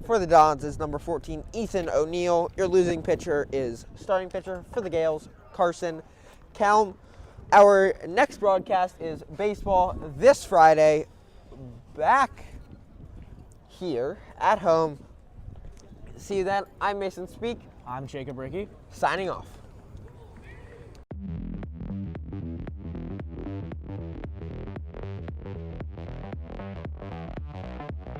for the Dons is number 14, Ethan O'Neill. Your losing pitcher is starting pitcher for the Gales, Carson Calm. Our next broadcast is baseball this Friday, back here at home. See you then. I'm Mason Speak, I'm Jacob Rickey. signing off.